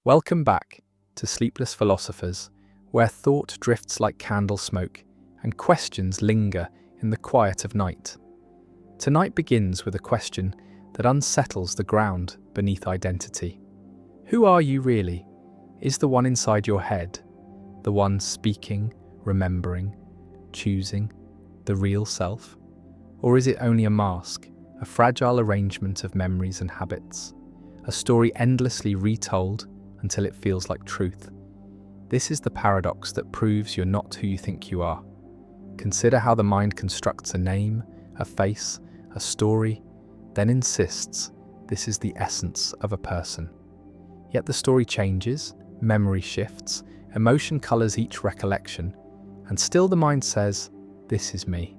Welcome back to Sleepless Philosophers, where thought drifts like candle smoke and questions linger in the quiet of night. Tonight begins with a question that unsettles the ground beneath identity. Who are you really? Is the one inside your head, the one speaking, remembering, choosing, the real self? Or is it only a mask, a fragile arrangement of memories and habits, a story endlessly retold until it feels like truth? This is the paradox that proves you're not who you think you are. Consider how the mind constructs a name, a face, a story, then insists this is the essence of a person. Yet the story changes, memory shifts, emotion colours each recollection, and still the mind says, this is me.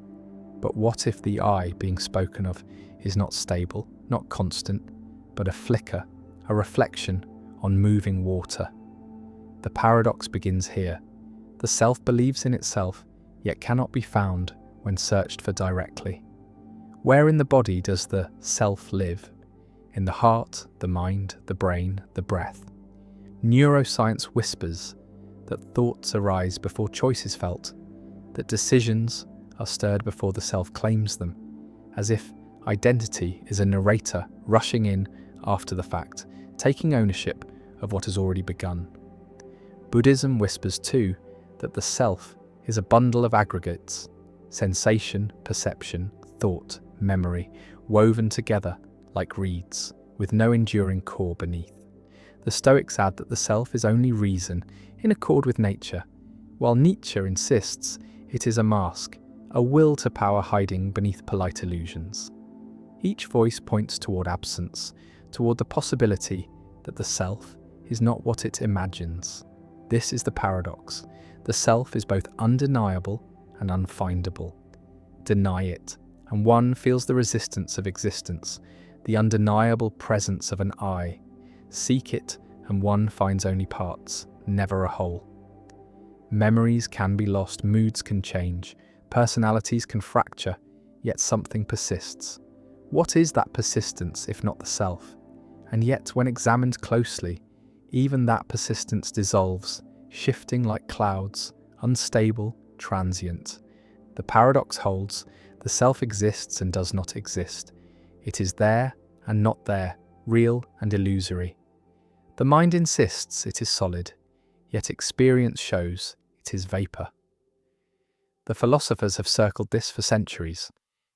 But what if the I being spoken of is not stable, not constant, but a flicker, a reflection on moving water? The paradox begins here. The self believes in itself, yet cannot be found when searched for directly. Where in the body does the self live? In the heart, the mind, the brain, the breath. Neuroscience whispers that thoughts arise before choice is felt, that decisions are stirred before the self claims them, as if identity is a narrator rushing in after the fact, taking ownership of what has already begun. Buddhism whispers too that the self is a bundle of aggregates, sensation, perception, thought, memory, woven together like reeds, with no enduring core beneath. The Stoics add that the self is only reason in accord with nature, while Nietzsche insists it is a mask, a will to power hiding beneath polite illusions. Each voice points toward absence, toward the possibility that the self is not what it imagines. This is the paradox. The self is both undeniable and unfindable. Deny it, and one feels the resistance of existence, the undeniable presence of an I. Seek it, and one finds only parts, never a whole. Memories can be lost, moods can change, personalities can fracture, yet something persists. What is that persistence if not the self? And yet, when examined closely, even that persistence dissolves, shifting like clouds, unstable, transient. The paradox holds, the self exists and does not exist. It is there and not there, real and illusory. The mind insists it is solid, yet experience shows it is vapor. The philosophers have circled this for centuries.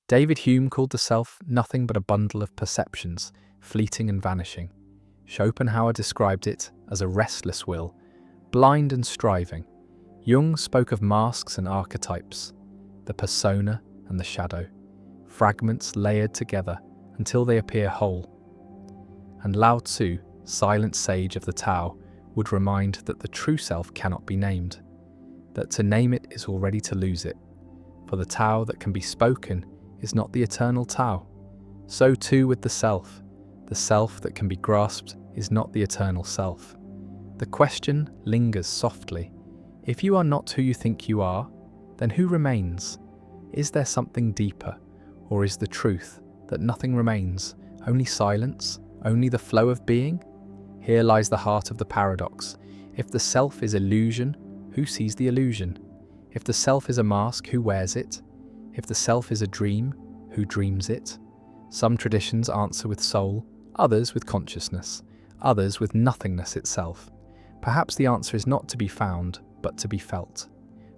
David Hume called the self nothing but a bundle of perceptions, fleeting and vanishing. Schopenhauer described it as a restless will, blind and striving. Jung spoke of masks and archetypes, the persona and the shadow, fragments layered together until they appear whole. And Lao Tzu, silent sage of the Tao, would remind that the true self cannot be named, that to name it is already to lose it, for the Tao that can be spoken is not the eternal Tao. So too with the self that can be grasped is not the eternal self. The question lingers softly. If you are not who you think you are, then who remains? Is there something deeper, or is the truth that nothing remains, only silence, only the flow of being? Here lies the heart of the paradox. If the self is illusion, who sees the illusion? If the self is a mask, who wears it? If the self is a dream, who dreams it? Some traditions answer with soul, others with consciousness, others with nothingness itself. Perhaps the answer is not to be found, but to be felt.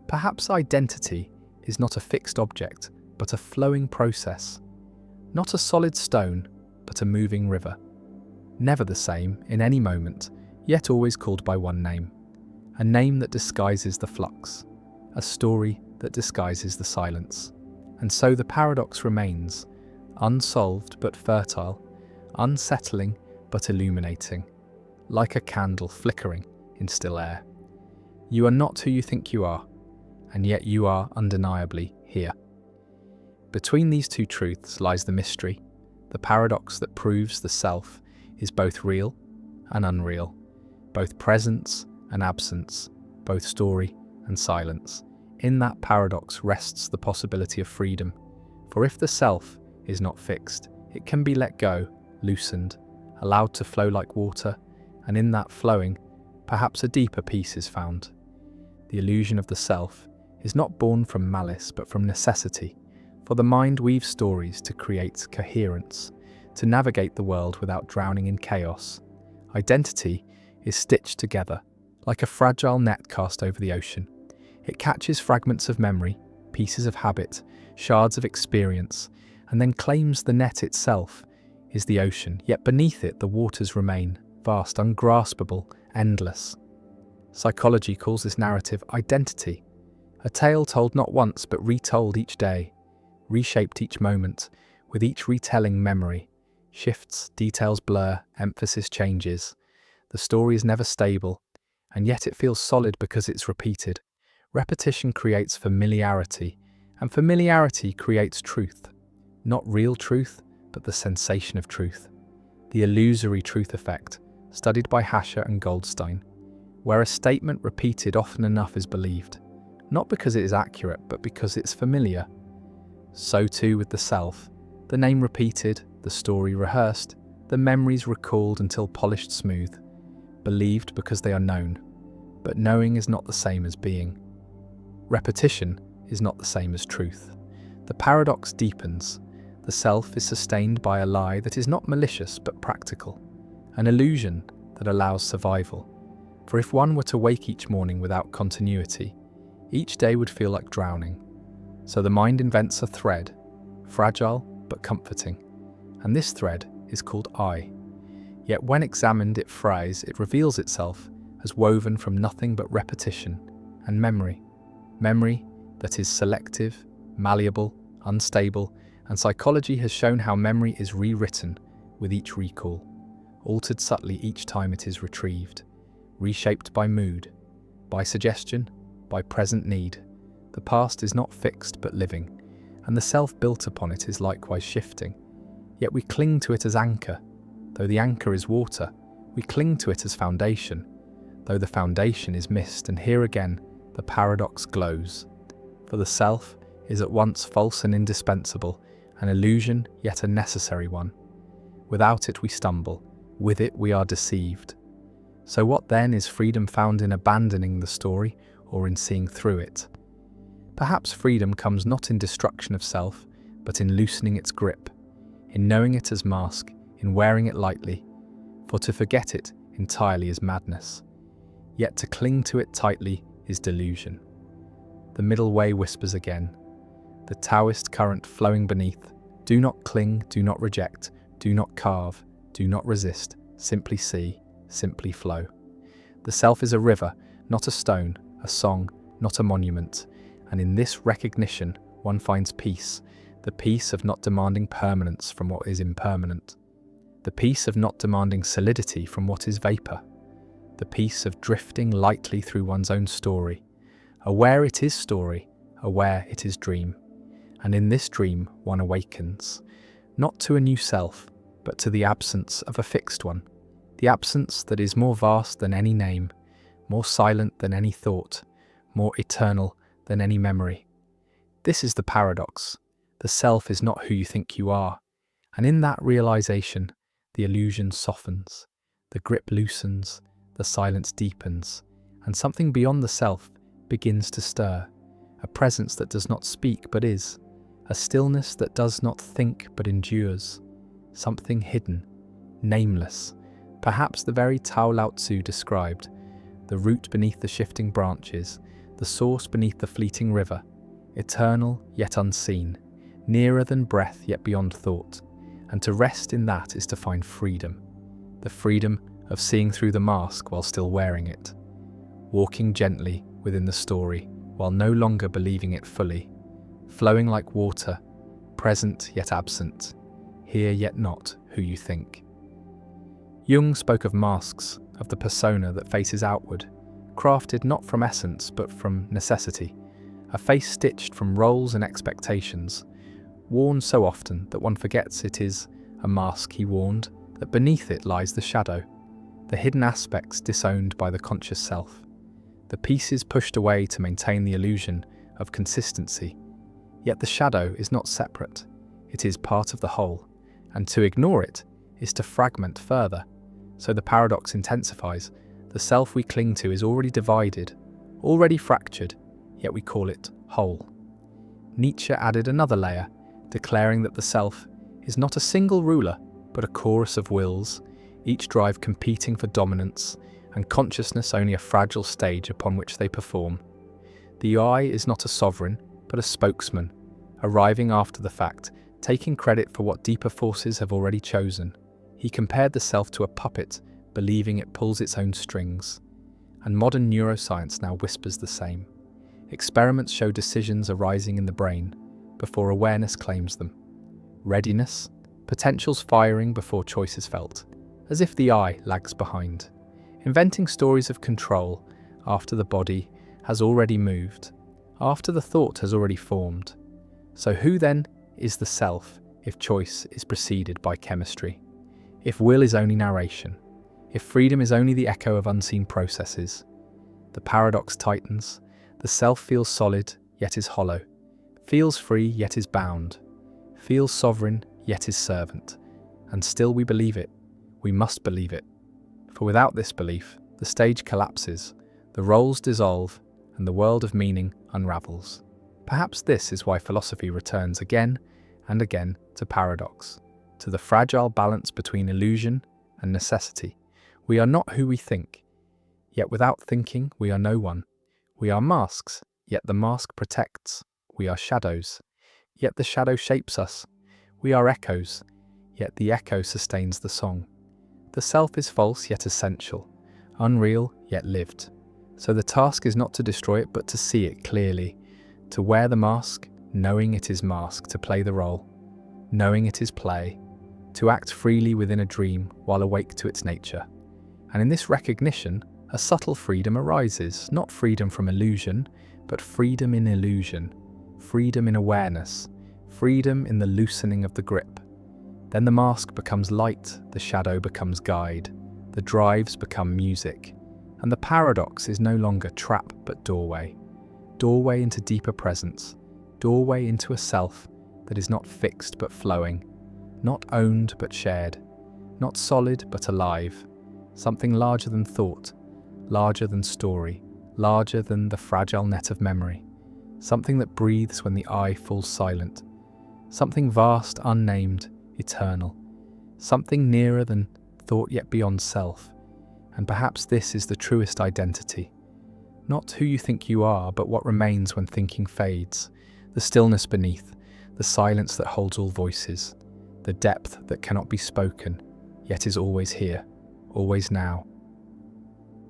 Perhaps identity is not a fixed object, but a flowing process. Not a solid stone, but a moving river. Never the same in any moment, yet always called by one name. A name that disguises the flux, a story that disguises the silence. And so the paradox remains, unsolved but fertile, unsettling but illuminating, like a candle flickering in still air. You are not who you think you are, and yet you are undeniably here. Between these two truths lies the mystery, the paradox that proves the self is both real and unreal, both presence and absence, both story and silence. In that paradox rests the possibility of freedom, for if the self is not fixed, it can be let go, loosened, allowed to flow like water, and in that flowing, perhaps a deeper peace is found. The illusion of the self is not born from malice but from necessity, for the mind weaves stories to create coherence, to navigate the world without drowning in chaos. Identity is stitched together, like a fragile net cast over the ocean. It catches fragments of memory, pieces of habit, shards of experience, and then claims the net itself is the ocean, yet beneath it the waters remain, vast, ungraspable, endless. Psychology calls this narrative identity, a tale told not once but retold each day, reshaped each moment, with each retelling memory shifts, details blur, emphasis changes. The story is never stable, and yet it feels solid because it's repeated. Repetition creates familiarity, and familiarity creates truth. Not real truth, but the sensation of truth. The illusory truth effect, studied by Hasher and Goldstein, where a statement repeated often enough is believed, not because it is accurate, but because it's familiar. So too with the self, the name repeated, the story rehearsed, the memories recalled until polished smooth, believed because they are known, but knowing is not the same as being. Repetition is not the same as truth. The paradox deepens. The self is sustained by a lie that is not malicious but practical, an illusion that allows survival. For if one were to wake each morning without continuity, each day would feel like drowning. So the mind invents a thread, fragile but comforting, and this thread is called I. Yet when examined it fries, it reveals itself as woven from nothing but repetition and memory. Memory that is selective, malleable, unstable, and psychology has shown how memory is rewritten with each recall, altered subtly each time it is retrieved, reshaped by mood, by suggestion, by present need. The past is not fixed but living, and the self built upon it is likewise shifting. Yet we cling to it as anchor. Though the anchor is water, we cling to it as foundation, though the foundation is mist, and here again the paradox glows. For the self is at once false and indispensable, an illusion yet a necessary one. Without it we stumble, with it we are deceived. So what then is freedom found in abandoning the story or in seeing through it? Perhaps freedom comes not in destruction of self, but in loosening its grip, in knowing it as mask, in wearing it lightly, for to forget it entirely is madness, yet to cling to it tightly is delusion. The middle way whispers again, the Taoist current flowing beneath, do not cling, do not reject, do not carve, do not resist, simply see, simply flow. The self is a river, not a stone, a song, not a monument, and in this recognition one finds peace, the peace of not demanding permanence from what is impermanent, the peace of not demanding solidity from what is vapor, the peace of drifting lightly through one's own story, aware it is story, aware it is dream, and in this dream one awakens, not to a new self, but to the absence of a fixed one, the absence that is more vast than any name, more silent than any thought, more eternal than any memory. This is the paradox. The self is not who you think you are, and in that realization, the illusion softens, the grip loosens, the silence deepens, and something beyond the self begins to stir, a presence that does not speak but is, a stillness that does not think but endures, something hidden, nameless, perhaps the very Tao Lao Tzu described, the root beneath the shifting branches, the source beneath the fleeting river, eternal yet unseen, nearer than breath yet beyond thought, and to rest in that is to find freedom, the freedom of seeing through the mask while still wearing it, walking gently within the story while no longer believing it fully, flowing like water, present yet absent, here yet not who you think. Jung spoke of masks, of the persona that faces outward, crafted not from essence but from necessity, a face stitched from roles and expectations, worn so often that one forgets it is a mask he warned, that beneath it lies the shadow, the hidden aspects disowned by the conscious self, the pieces pushed away to maintain the illusion of consistency. Yet the shadow is not separate, it is part of the whole, and to ignore it is to fragment further, So the paradox intensifies. The self we cling to is already divided, already fractured, yet we call it whole. Nietzsche added another layer, declaring that the self is not a single ruler, but a chorus of wills, each drive competing for dominance, and consciousness only a fragile stage upon which they perform. The I is not a sovereign, but a spokesman, arriving after the fact, taking credit for what deeper forces have already chosen. He compared the self to a puppet, believing it pulls its own strings. And modern neuroscience now whispers the same. Experiments show decisions arising in the brain before awareness claims them. Readiness, potentials firing before choice is felt, as if the I lags behind. Inventing stories of control after the body has already moved, after the thought has already formed. So who then is the self if choice is preceded by chemistry? If will is only narration? If freedom is only the echo of unseen processes? The paradox tightens. The self feels solid, yet is hollow. Feels free, yet is bound. Feels sovereign, yet is servant. And still we believe it. We must believe it. For without this belief, the stage collapses, the roles dissolve, and the world of meaning unravels. Perhaps this is why philosophy returns again and again to paradox, to the fragile balance between illusion and necessity. We are not who we think, yet without thinking we are no one. We are masks, yet the mask protects. We are shadows, yet the shadow shapes us. We are echoes, yet the echo sustains the song. The self is false yet essential, unreal yet lived. So the task is not to destroy it but to see it clearly, to wear the mask, knowing it is mask, to play the role, knowing it is play, to act freely within a dream while awake to its nature. And in this recognition, a subtle freedom arises, not freedom from illusion, but freedom in illusion, freedom in awareness, freedom in the loosening of the grip. Then the mask becomes light, the shadow becomes guide, the drives become music, and the paradox is no longer trap but doorway. Doorway into deeper presence, doorway into a self that is not fixed but flowing, not owned but shared, not solid but alive, something larger than thought, larger than story, larger than the fragile net of memory, something that breathes when the I falls silent, something vast, unnamed, eternal, something nearer than thought yet beyond self. And perhaps this is the truest identity. Not who you think you are, but what remains when thinking fades, the stillness beneath, the silence that holds all voices, the depth that cannot be spoken, yet is always here, always now.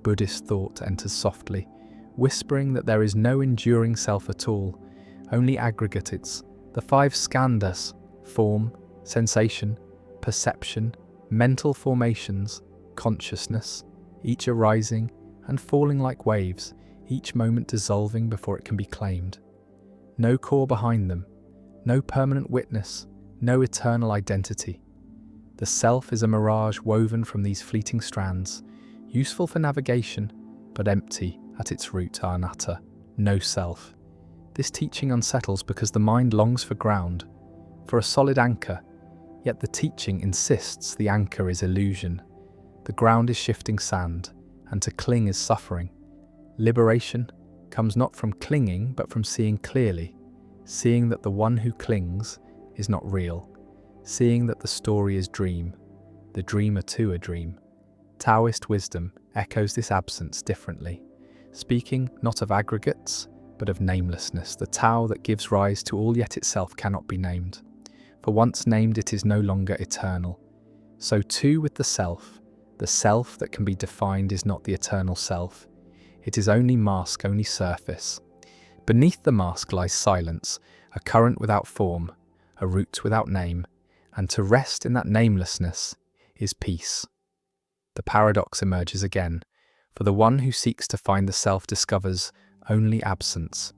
Buddhist thought enters softly, whispering that there is no enduring self at all, only aggregates, the five skandhas, form, sensation, perception, mental formations, consciousness, each arising and falling like waves, each moment dissolving before it can be claimed. No core behind them, no permanent witness, no eternal identity. The self is a mirage woven from these fleeting strands, useful for navigation, but empty at its root, anatta, no self. This teaching unsettles because the mind longs for ground, for a solid anchor, yet the teaching insists the anchor is illusion. The ground is shifting sand, and to cling is suffering. Liberation comes not from clinging, but from seeing clearly, seeing that the one who clings is not real, seeing that the story is dream, the dreamer too a dream. Taoist wisdom echoes this absence differently, speaking not of aggregates, but of namelessness, the Tao that gives rise to all yet itself cannot be named. For once named it is no longer eternal. So too with the self that can be defined is not the eternal self. It is only mask, only surface. Beneath the mask lies silence, a current without form, a root without name, and to rest in that namelessness is peace. The paradox emerges again, for the one who seeks to find the self discovers only absence.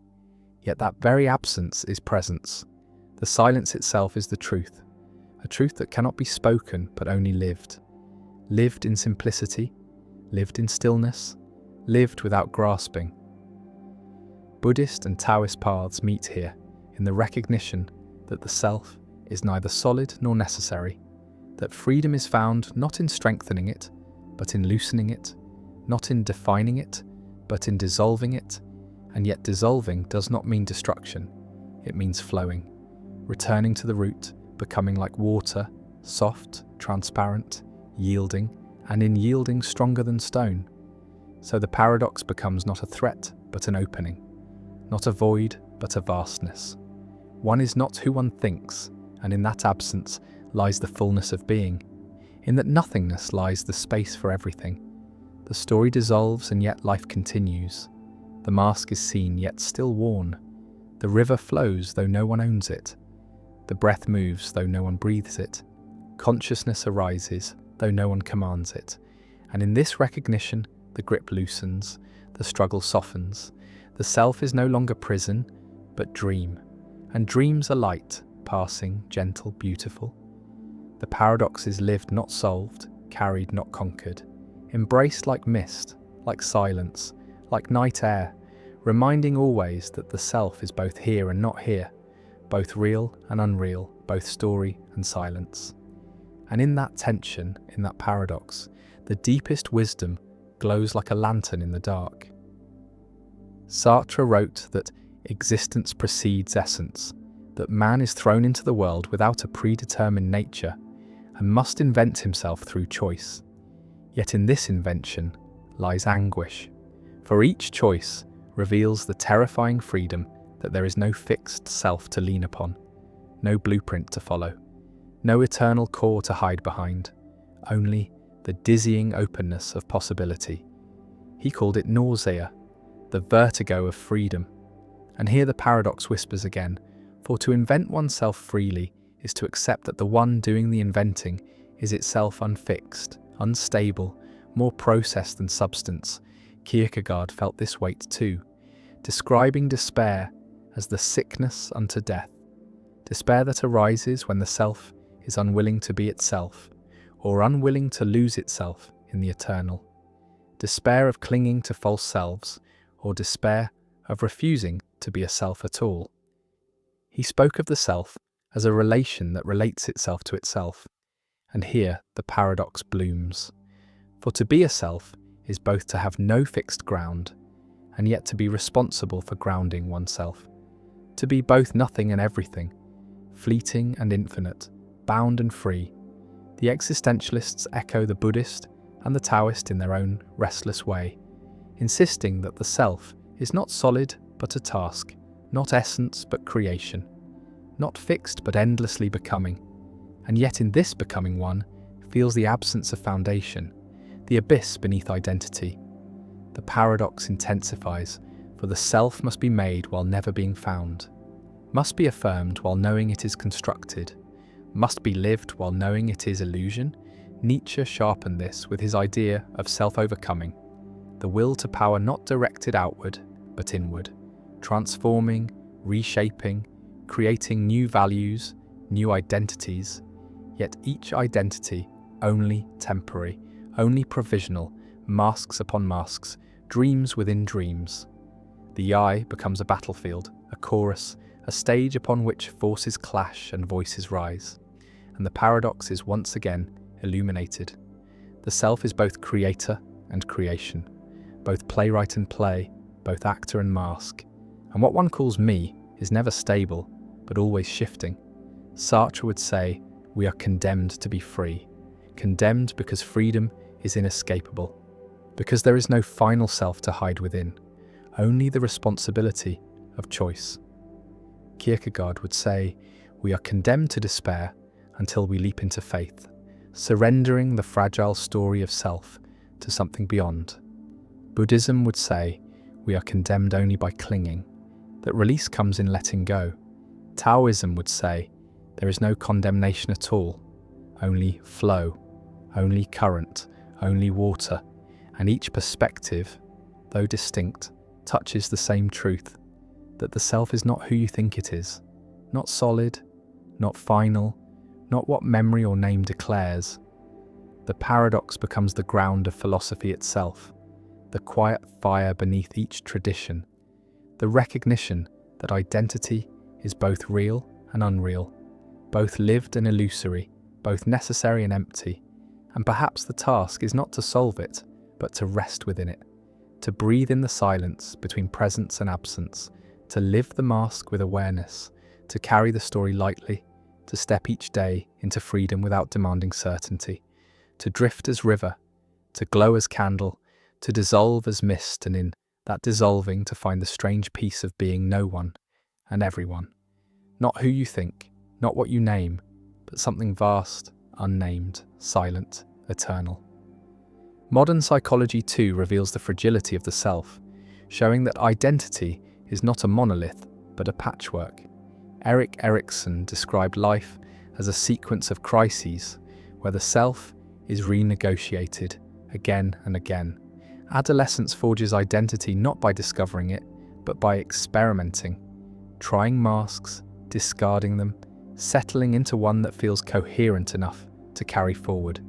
Yet that very absence is presence. The silence itself is the truth, a truth that cannot be spoken but only lived. Lived in simplicity, lived in stillness, lived without grasping. Buddhist and Taoist paths meet here in the recognition that the self is neither solid nor necessary, that freedom is found not in strengthening it, but in loosening it, not in defining it, but in dissolving it, and yet dissolving does not mean destruction, it means flowing, returning to the root, becoming like water, soft, transparent, yielding, and in yielding stronger than stone. So the paradox becomes not a threat, but an opening, not a void, but a vastness. One is not who one thinks, and in that absence lies the fullness of being. In that nothingness lies the space for everything. The story dissolves and yet life continues. The mask is seen yet still worn. The river flows though no one owns it. The breath moves though no one breathes it. Consciousness arises though no one commands it. And in this recognition, the grip loosens, the struggle softens. The self is no longer prison, but dream. And dreams are light, passing, gentle, beautiful. The paradox is lived, not solved, carried, not conquered, embraced like mist, like silence, like night air, reminding always that the self is both here and not here, both real and unreal, both story and silence. And in that tension, in that paradox, the deepest wisdom glows like a lantern in the dark. Sartre wrote that existence precedes essence, that man is thrown into the world without a predetermined nature and must invent himself through choice. Yet in this invention lies anguish, for each choice reveals the terrifying freedom that there is no fixed self to lean upon, no blueprint to follow, no eternal core to hide behind, only the dizzying openness of possibility. He called it nausea, the vertigo of freedom. And here the paradox whispers again, for to invent oneself freely is to accept that the one doing the inventing is itself unfixed, unstable, more process than substance. Kierkegaard felt this weight too, describing despair as the sickness unto death, despair that arises when the self is unwilling to be itself, or unwilling to lose itself in the eternal, despair of clinging to false selves, or despair of refusing to be a self at all. He spoke of the self as a relation that relates itself to itself, and here the paradox blooms. For to be a self is both to have no fixed ground, and yet to be responsible for grounding oneself, to be both nothing and everything, fleeting and infinite, bound and free. The existentialists echo the Buddhist and the Taoist in their own restless way, insisting that the self is not solid but a task, not essence but creation, not fixed but endlessly becoming, and yet in this becoming one feels the absence of foundation, the abyss beneath identity. The paradox intensifies, for the self must be made while never being found, must be affirmed while knowing it is constructed, must be lived while knowing it is illusion. Nietzsche sharpened this with his idea of self-overcoming, the will to power not directed outward but inward, transforming, reshaping, creating new values, new identities, yet each identity only temporary, only provisional, masks upon masks, dreams within dreams. The I becomes a battlefield, a chorus, a stage upon which forces clash and voices rise, and the paradox is once again illuminated. The self is both creator and creation, both playwright and play, both actor and mask, and what one calls me is never stable, but always shifting. Sartre would say, we are condemned to be free, condemned because freedom is inescapable, because there is no final self to hide within, only the responsibility of choice. Kierkegaard would say, we are condemned to despair until we leap into faith, surrendering the fragile story of self to something beyond. Buddhism would say, we are condemned only by clinging, that release comes in letting go. Taoism would say, there is no condemnation at all, only flow, only current, only water, and each perspective, though distinct, touches the same truth, that the self is not who you think it is, not solid, not final, not what memory or name declares. The paradox becomes the ground of philosophy itself, the quiet fire beneath each tradition, the recognition that identity is both real and unreal, both lived and illusory, both necessary and empty, And perhaps the task is not to solve it, but to rest within it, to breathe in the silence between presence and absence, to live the mask with awareness, to carry the story lightly, to step each day into freedom without demanding certainty, to drift as river, to glow as candle, to dissolve as mist, and in that dissolving to find the strange peace of being no one and everyone. Not who you think, not what you name, but something vast, unnamed, silent, eternal. Modern psychology too reveals the fragility of the self, showing that identity is not a monolith, but a patchwork. Erik Erikson described life as a sequence of crises where the self is renegotiated again and again. Adolescence forges identity not by discovering it, but by experimenting, trying masks, discarding them, settling into one that feels coherent enough to carry forward.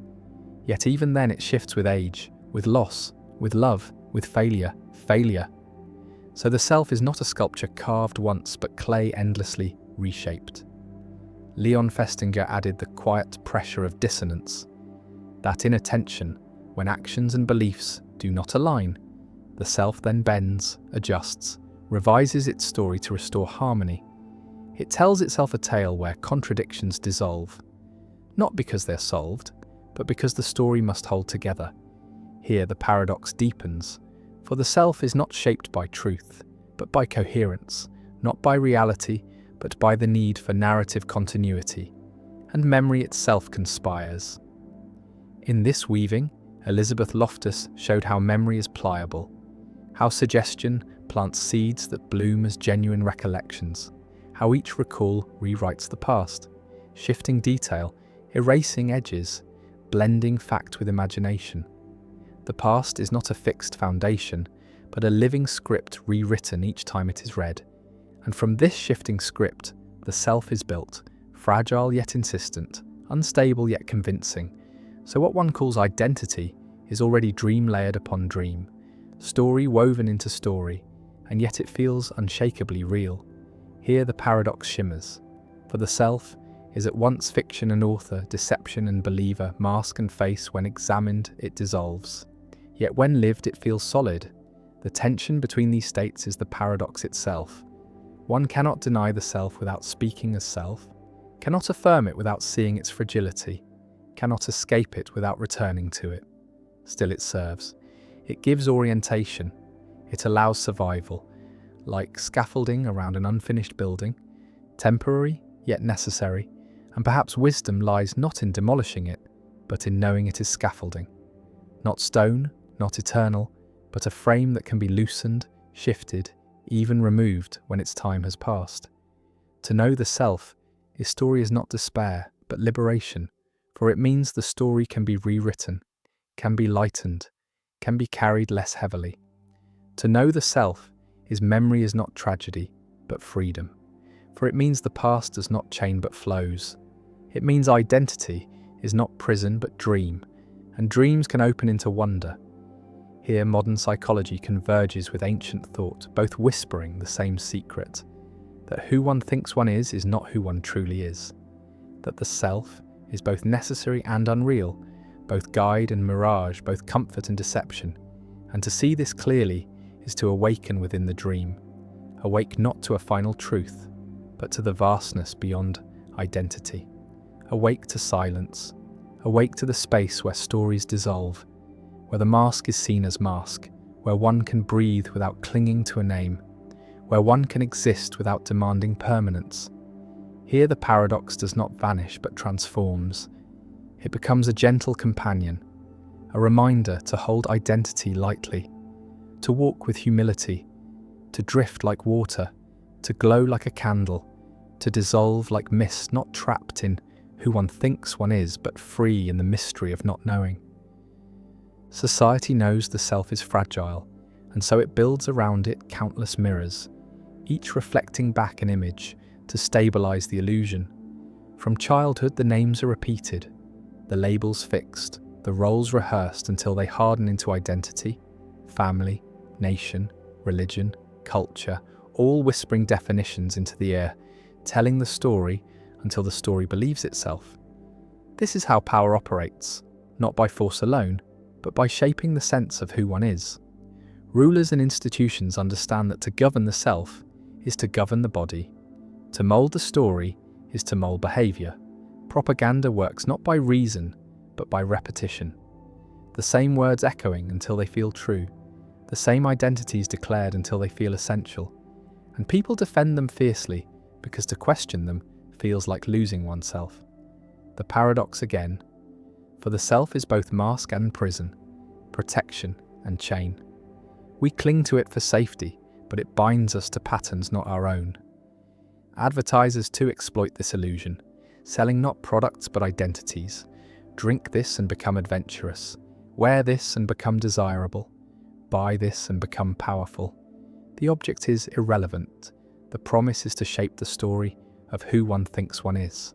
Yet even then it shifts with age, with loss, with love, with failure. So the self is not a sculpture carved once, but clay endlessly reshaped. Leon Festinger added the quiet pressure of dissonance, that inner tension when actions and beliefs do not align. The self then bends, adjusts, revises its story to restore harmony. It tells itself a tale where contradictions dissolve, not because they're solved, but because the story must hold together. Here the paradox deepens, for the self is not shaped by truth, but by coherence, not by reality, but by the need for narrative continuity, and memory itself conspires. In this weaving, Elizabeth Loftus showed how memory is pliable, how suggestion plants seeds that bloom as genuine recollections, how each recall rewrites the past, shifting detail, erasing edges, blending fact with imagination. The past is not a fixed foundation, but a living script rewritten each time it is read. And from this shifting script, the self is built, fragile yet insistent, unstable yet convincing. So what one calls identity is already dream layered upon dream, story woven into story, and yet it feels unshakably real. Here the paradox shimmers, for the self is at once fiction and author, deception and believer, mask and face. When examined, it dissolves. Yet when lived, it feels solid. The tension between these states is the paradox itself. One cannot deny the self without speaking as self, cannot affirm it without seeing its fragility, cannot escape it without returning to it. Still it serves. It gives orientation. It allows survival, like scaffolding around an unfinished building, temporary yet necessary, and perhaps wisdom lies not in demolishing it, but in knowing it is scaffolding. Not stone, not eternal, but a frame that can be loosened, shifted, even removed when its time has passed. To know the self, his story is not despair, but liberation, for it means the story can be rewritten, can be lightened, can be carried less heavily. To know the self, his memory is not tragedy, but freedom, for it means the past does not chain but flows. It means identity is not prison but dream, and dreams can open into wonder. Here modern psychology converges with ancient thought, both whispering the same secret, that who one thinks one is not who one truly is, that the self is both necessary and unreal, both guide and mirage, both comfort and deception, and to see this clearly is to awaken within the dream, awake not to a final truth, but to the vastness beyond identity, awake to silence, awake to the space where stories dissolve, where the mask is seen as mask, where one can breathe without clinging to a name, where one can exist without demanding permanence. Here the paradox does not vanish but transforms. It becomes a gentle companion, a reminder to hold identity lightly, to walk with humility, to drift like water, to glow like a candle, to dissolve like mist, not trapped in who one thinks one is, but free in the mystery of not knowing. Society knows the self is fragile, and so it builds around it countless mirrors, each reflecting back an image to stabilize the illusion. From childhood, the names are repeated, the labels fixed, the roles rehearsed until they harden into identity, family, nation, religion, culture, all whispering definitions into the ear, telling the story until the story believes itself. This is how power operates, not by force alone, but by shaping the sense of who one is. Rulers and institutions understand that to govern the self is to govern the body. To mold the story is to mold behavior. Propaganda works not by reason, but by repetition. The same words echoing until they feel true. The same identities declared until they feel essential. And people defend them fiercely because to question them feels like losing oneself. The paradox again. For the self is both mask and prison, protection and chain. We cling to it for safety, but it binds us to patterns not our own. Advertisers too exploit this illusion, selling not products but identities. Drink this and become adventurous. Wear this and become desirable. Buy this and become powerful. The object is irrelevant. The promise is to shape the story of who one thinks one is.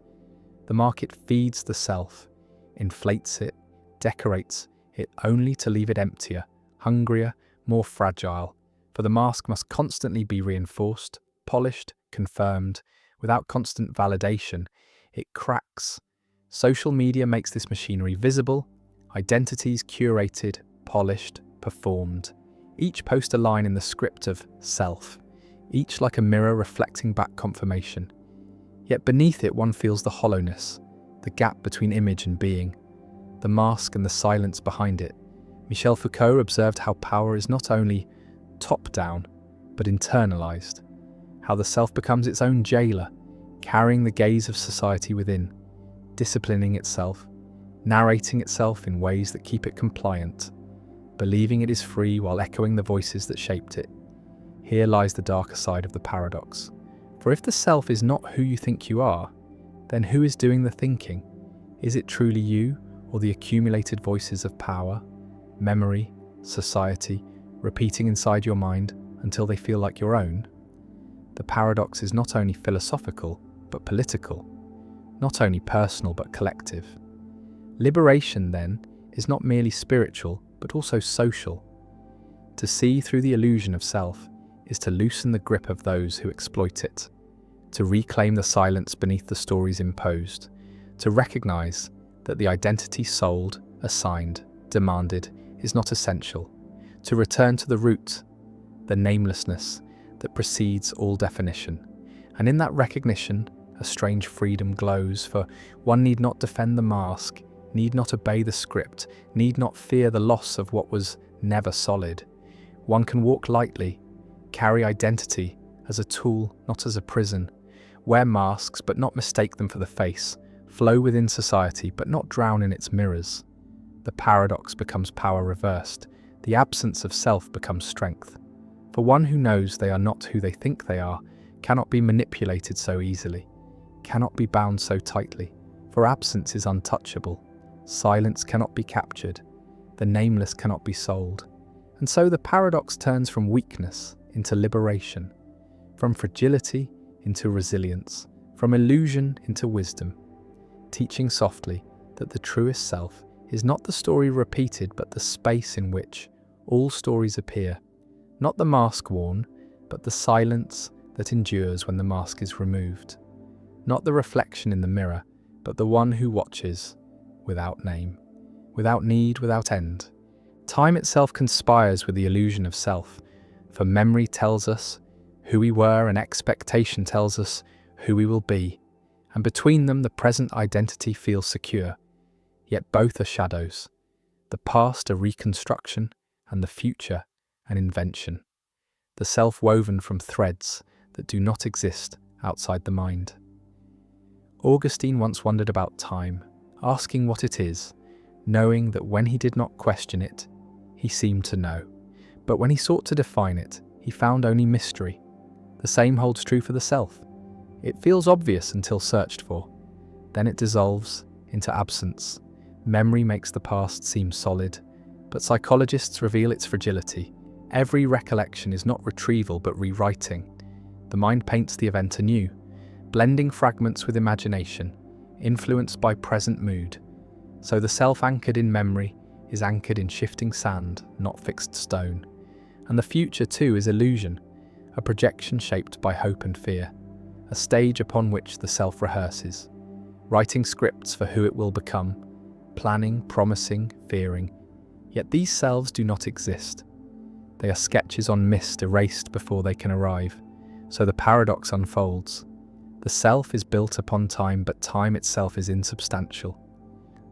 The market feeds the self, inflates it, decorates it only to leave it emptier, hungrier, more fragile. For the mask must constantly be reinforced, polished, confirmed. Without constant validation, it cracks. Social media makes this machinery visible, identities curated, polished, performed. Each post a line in the script of self, each like a mirror reflecting back confirmation. Yet beneath it one feels the hollowness, the gap between image and being, the mask and the silence behind it. Michel Foucault observed how power is not only top-down, but internalized, how the self becomes its own jailer, carrying the gaze of society within, disciplining itself, narrating itself in ways that keep it compliant, believing it is free while echoing the voices that shaped it. Here lies the darker side of the paradox. For if the self is not who you think you are, then who is doing the thinking? Is it truly you, or the accumulated voices of power, memory, society, repeating inside your mind until they feel like your own? The paradox is not only philosophical, but political, not only personal, but collective. Liberation, then, is not merely spiritual, but also social. To see through the illusion of self is to loosen the grip of those who exploit it, to reclaim the silence beneath the stories imposed, to recognize that the identity sold, assigned, demanded is not essential, to return to the root, the namelessness that precedes all definition. And in that recognition, a strange freedom glows, for one need not defend the mask, need not obey the script, need not fear the loss of what was never solid. One can walk lightly, carry identity as a tool, not as a prison, wear masks but not mistake them for the face, flow within society but not drown in its mirrors. The paradox becomes power reversed, the absence of self becomes strength. For one who knows they are not who they think they are cannot be manipulated so easily, cannot be bound so tightly, for absence is untouchable, silence cannot be captured, the nameless cannot be sold. And so the paradox turns from weakness into liberation, from fragility into resilience, from illusion into wisdom, teaching softly that the truest self is not the story repeated but the space in which all stories appear, not the mask worn, but the silence that endures when the mask is removed, not the reflection in the mirror, but the one who watches without name, without need, without end. Time itself conspires with the illusion of self, for memory tells us who we were and expectation tells us who we will be, and between them the present identity feels secure. Yet both are shadows, the past a reconstruction and the future an invention, the self woven from threads that do not exist outside the mind. Augustine once wondered about time, asking what it is, knowing that when he did not question it, he seemed to know. But when he sought to define it, he found only mystery. The same holds true for the self. It feels obvious until searched for. Then it dissolves into absence. Memory makes the past seem solid, but psychologists reveal its fragility. Every recollection is not retrieval but rewriting. The mind paints the event anew, blending fragments with imagination, influenced by present mood. So the self anchored in memory is anchored in shifting sand, not fixed stone. And the future too is illusion, a projection shaped by hope and fear, a stage upon which the self rehearses, writing scripts for who it will become, planning, promising, fearing. Yet these selves do not exist. They are sketches on mist erased before they can arrive. So the paradox unfolds. The self is built upon time, but time itself is insubstantial.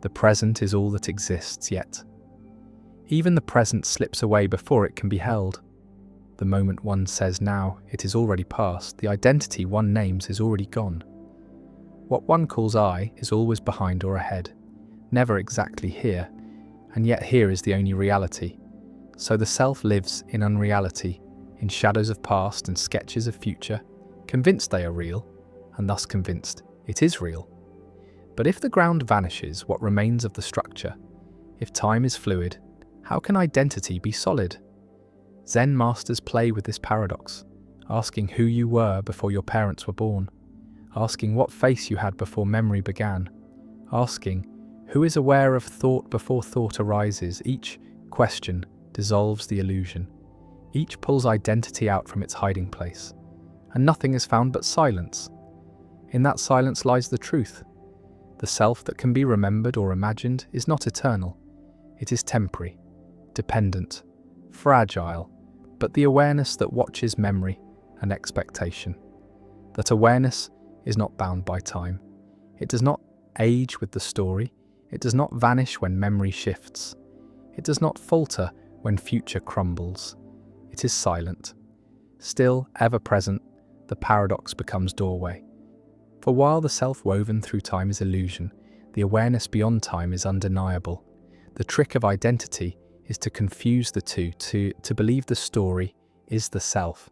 The present is all that exists, yet even the present slips away before it can be held. The moment one says now, it is already past. The identity one names is already gone. What one calls I is always behind or ahead, never exactly here, and yet here is the only reality. So the self lives in unreality, in shadows of past and sketches of future, convinced they are real, and thus convinced it is real. But if the ground vanishes, what remains of the structure? If time is fluid, how can identity be solid? Zen masters play with this paradox, asking who you were before your parents were born, asking what face you had before memory began, asking who is aware of thought before thought arises. Each question dissolves the illusion. Each pulls identity out from its hiding place, and nothing is found but silence. In that silence lies the truth. The self that can be remembered or imagined is not eternal. It is temporary, dependent, fragile, but the awareness that watches memory and expectation. That awareness is not bound by time. It does not age with the story. It does not vanish when memory shifts. It does not falter when future crumbles. It is silent. Still, ever present, the paradox becomes doorway. For while the self woven through time is illusion, the awareness beyond time is undeniable. The trick of identity is to confuse the two, to believe the story is the self.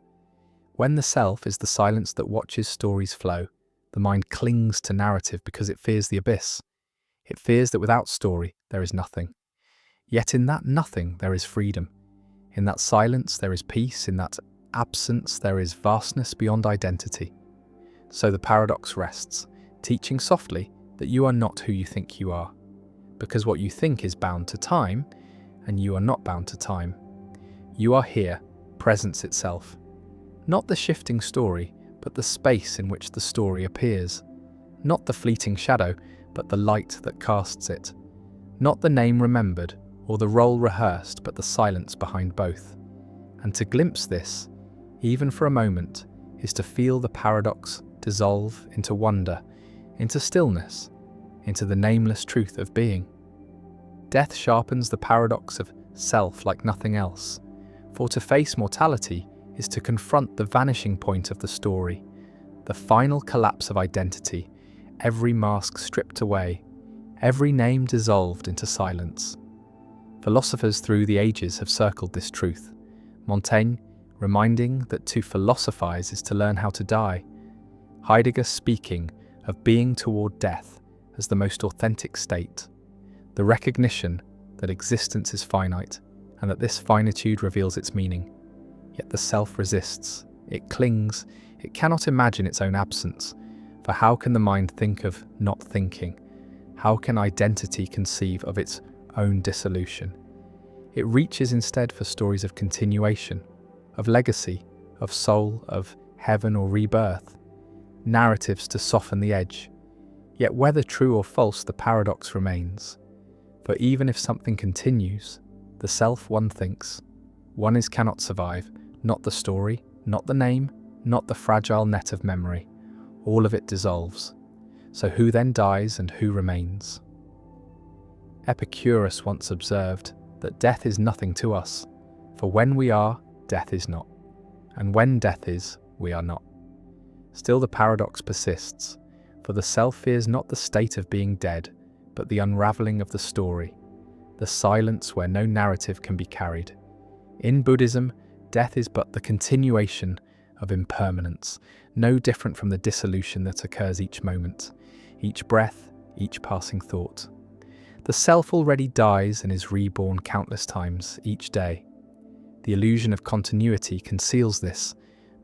When the self is the silence that watches stories flow, the mind clings to narrative because it fears the abyss. It fears that without story there is nothing. Yet in that nothing there is freedom. In that silence there is peace. In that absence there is vastness beyond identity. So the paradox rests, teaching softly that you are not who you think you are, because what you think is bound to time, and you are not bound to time. You are here, presence itself. Not the shifting story, but the space in which the story appears. Not the fleeting shadow, but the light that casts it. Not the name remembered, or the role rehearsed, but the silence behind both. And to glimpse this, even for a moment, is to feel the paradox dissolve into wonder, into stillness, into the nameless truth of being. Death sharpens the paradox of self like nothing else, for to face mortality is to confront the vanishing point of the story, the final collapse of identity, every mask stripped away, every name dissolved into silence. Philosophers through the ages have circled this truth. Montaigne reminding that to philosophize is to learn how to die. Heidegger speaking of being toward death as the most authentic state, the recognition that existence is finite and that this finitude reveals its meaning. Yet the self resists, it clings, it cannot imagine its own absence, for how can the mind think of not thinking? How can identity conceive of its own dissolution? It reaches instead for stories of continuation, of legacy, of soul, of heaven or rebirth, narratives to soften the edge. Yet whether true or false, the paradox remains. For even if something continues, the self one thinks, one is cannot survive, not the story, not the name, not the fragile net of memory. All of it dissolves. So who then dies and who remains? Epicurus once observed that death is nothing to us, for when we are, death is not, and when death is, we are not. Still the paradox persists, for the self fears not the state of being dead, but the unravelling of the story, the silence where no narrative can be carried. In Buddhism, death is but the continuation of impermanence, no different from the dissolution that occurs each moment, each breath, each passing thought. The self already dies and is reborn countless times each day. The illusion of continuity conceals this,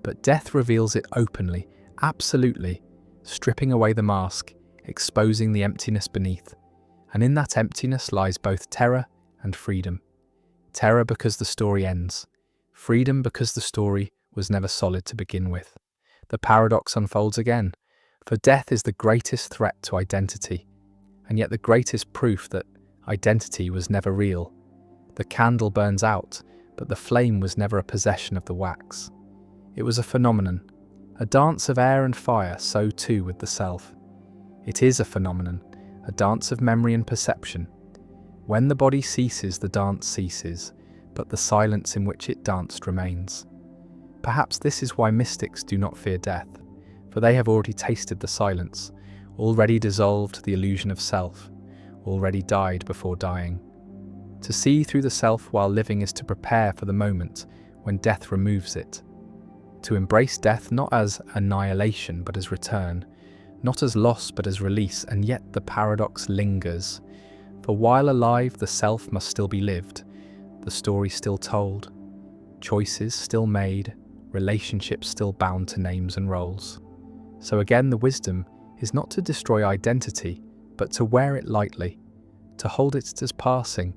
but death reveals it openly, absolutely, stripping away the mask, exposing the emptiness beneath. And in that emptiness lies both terror and freedom. Terror because the story ends, freedom because the story was never solid to begin with. The paradox unfolds again, for death is the greatest threat to identity, and yet the greatest proof that Identity was never real. The candle burns out, but the flame was never a possession of the wax. It was a phenomenon, a dance of air and fire, so too with the self. It is a phenomenon, a dance of memory and perception. When the body ceases, the dance ceases, but the silence in which it danced remains. Perhaps this is why mystics do not fear death, for they have already tasted the silence, already dissolved the illusion of self, already died before dying. To see through the self while living is to prepare for the moment when death removes it. To embrace death not as annihilation but as return, not as loss but as release, and yet the paradox lingers. For while alive, the self must still be lived, the story still told, choices still made, relationships still bound to names and roles. So again, the wisdom is not to destroy identity, but to wear it lightly, to hold it as passing,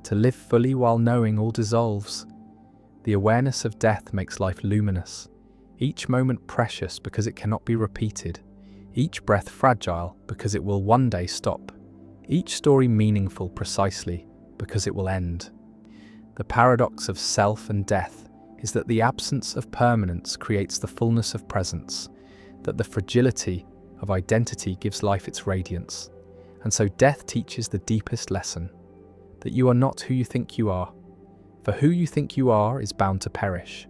to live fully while knowing all dissolves. The awareness of death makes life luminous, each moment precious because it cannot be repeated, each breath fragile because it will one day stop, each story meaningful precisely because it will end. The paradox of self and death is that the absence of permanence creates the fullness of presence, that the fragility of identity gives life its radiance, and so death teaches the deepest lesson, that you are not who you think you are, for who you think you are is bound to perish.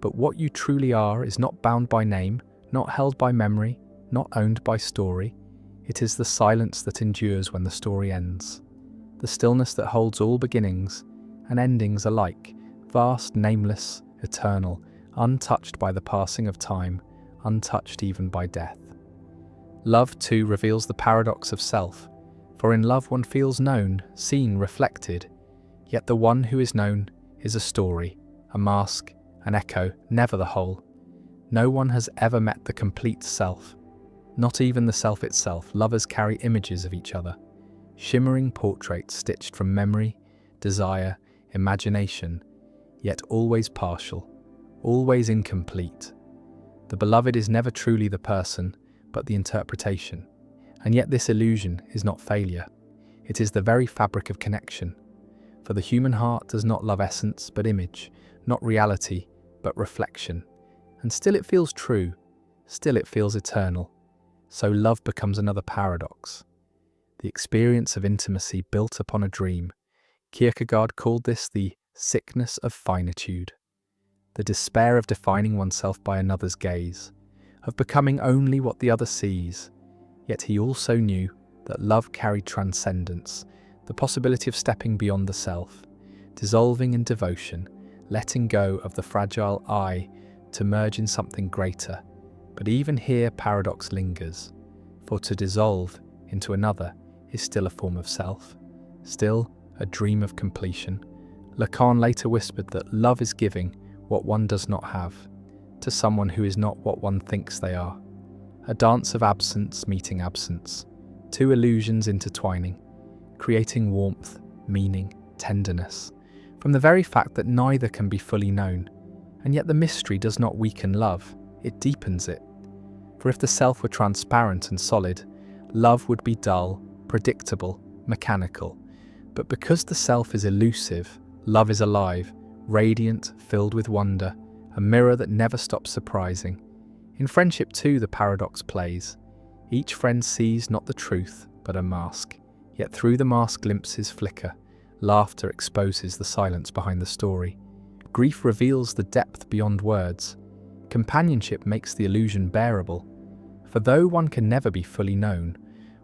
But what you truly are is not bound by name, not held by memory, not owned by story. It is the silence that endures when the story ends, the stillness that holds all beginnings and endings alike, vast, nameless, eternal, untouched by the passing of time, untouched even by death. Love, too, reveals the paradox of self, for in love one feels known, seen, reflected, yet the one who is known is a story, a mask, an echo, never the whole. No one has ever met the complete self, not even the self itself. Lovers carry images of each other, shimmering portraits stitched from memory, desire, imagination, yet always partial, always incomplete. The beloved is never truly the person, but the interpretation. And yet this illusion is not failure. It is the very fabric of connection. For the human heart does not love essence, but image, not reality, but reflection. And still it feels true, still it feels eternal. So love becomes another paradox. The experience of intimacy built upon a dream. Kierkegaard called this the sickness of finitude, the despair of defining oneself by another's gaze, of becoming only what the other sees. Yet he also knew that love carried transcendence, the possibility of stepping beyond the self, dissolving in devotion, letting go of the fragile I to merge in something greater. But even here paradox lingers, for to dissolve into another is still a form of self, still a dream of completion. Lacan later whispered that love is giving what one does not have, to someone who is not what one thinks they are. A dance of absence meeting absence, two illusions intertwining, creating warmth, meaning, tenderness, from the very fact that neither can be fully known. And yet the mystery does not weaken love, it deepens it. For if the self were transparent and solid, love would be dull, predictable, mechanical. But because the self is elusive, love is alive, radiant, filled with wonder, a mirror that never stops surprising. In friendship too the paradox plays. Each friend sees not the truth, but a mask. Yet through the mask glimpses flicker. Laughter exposes the silence behind the story. Grief reveals the depth beyond words. Companionship makes the illusion bearable. For though one can never be fully known,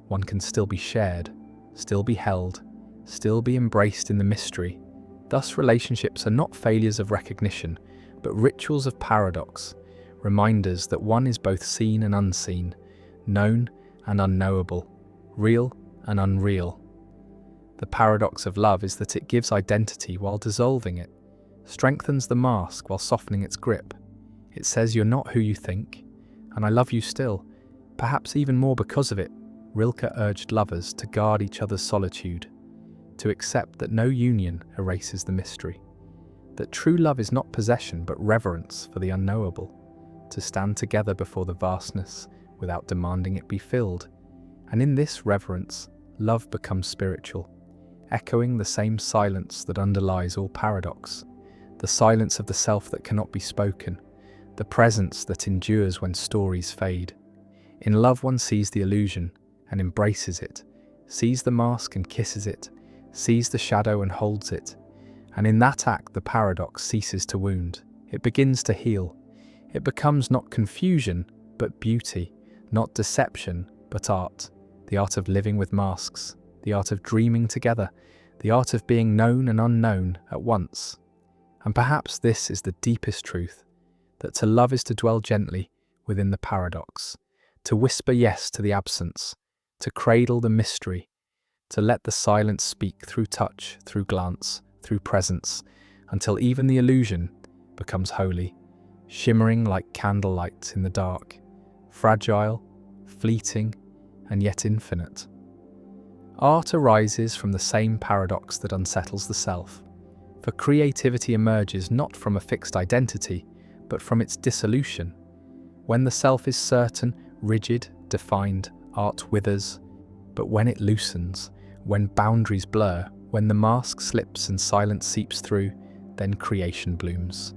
one can still be shared, still be held, still be embraced in the mystery. Thus relationships are not failures of recognition, but rituals of paradox, reminders that one is both seen and unseen, known and unknowable, real and unreal. The paradox of love is that it gives identity while dissolving it, strengthens the mask while softening its grip. It says you're not who you think, and I love you still, perhaps even more because of it. Rilke urged lovers to guard each other's solitude, to accept that no union erases the mystery, that true love is not possession but reverence for the unknowable, to stand together before the vastness without demanding it be filled. And in this reverence, love becomes spiritual. echoing the same silence that underlies all paradox, the silence of the self that cannot be spoken, the presence that endures when stories fade. In love one sees the illusion and embraces it, sees the mask and kisses it, sees the shadow and holds it, and in that act the paradox ceases to wound. It begins to heal. It becomes not confusion, but beauty, not deception, but art, the art of living with masks, the art of dreaming together, the art of being known and unknown at once. And perhaps this is the deepest truth, that to love is to dwell gently within the paradox, to whisper yes to the absence, to cradle the mystery, to let the silence speak through touch, through glance, through presence, until even the illusion becomes holy, shimmering like candlelight in the dark, fragile, fleeting, and yet infinite. Art arises from the same paradox that unsettles the self, for creativity emerges not from a fixed identity, but from its dissolution. When the self is certain, rigid, defined, art withers, but when it loosens, when boundaries blur, when the mask slips and silence seeps through, then creation blooms.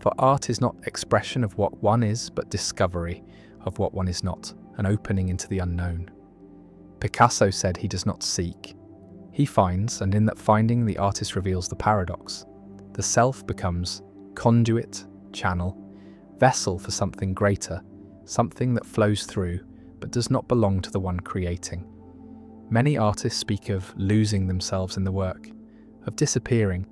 For art is not expression of what one is, but discovery of what one is not, an opening into the unknown. Picasso said he does not seek. He finds, and in that finding the artist reveals the paradox. The self becomes conduit, channel, vessel for something greater, something that flows through, but does not belong to the one creating. Many artists speak of losing themselves in the work, of disappearing.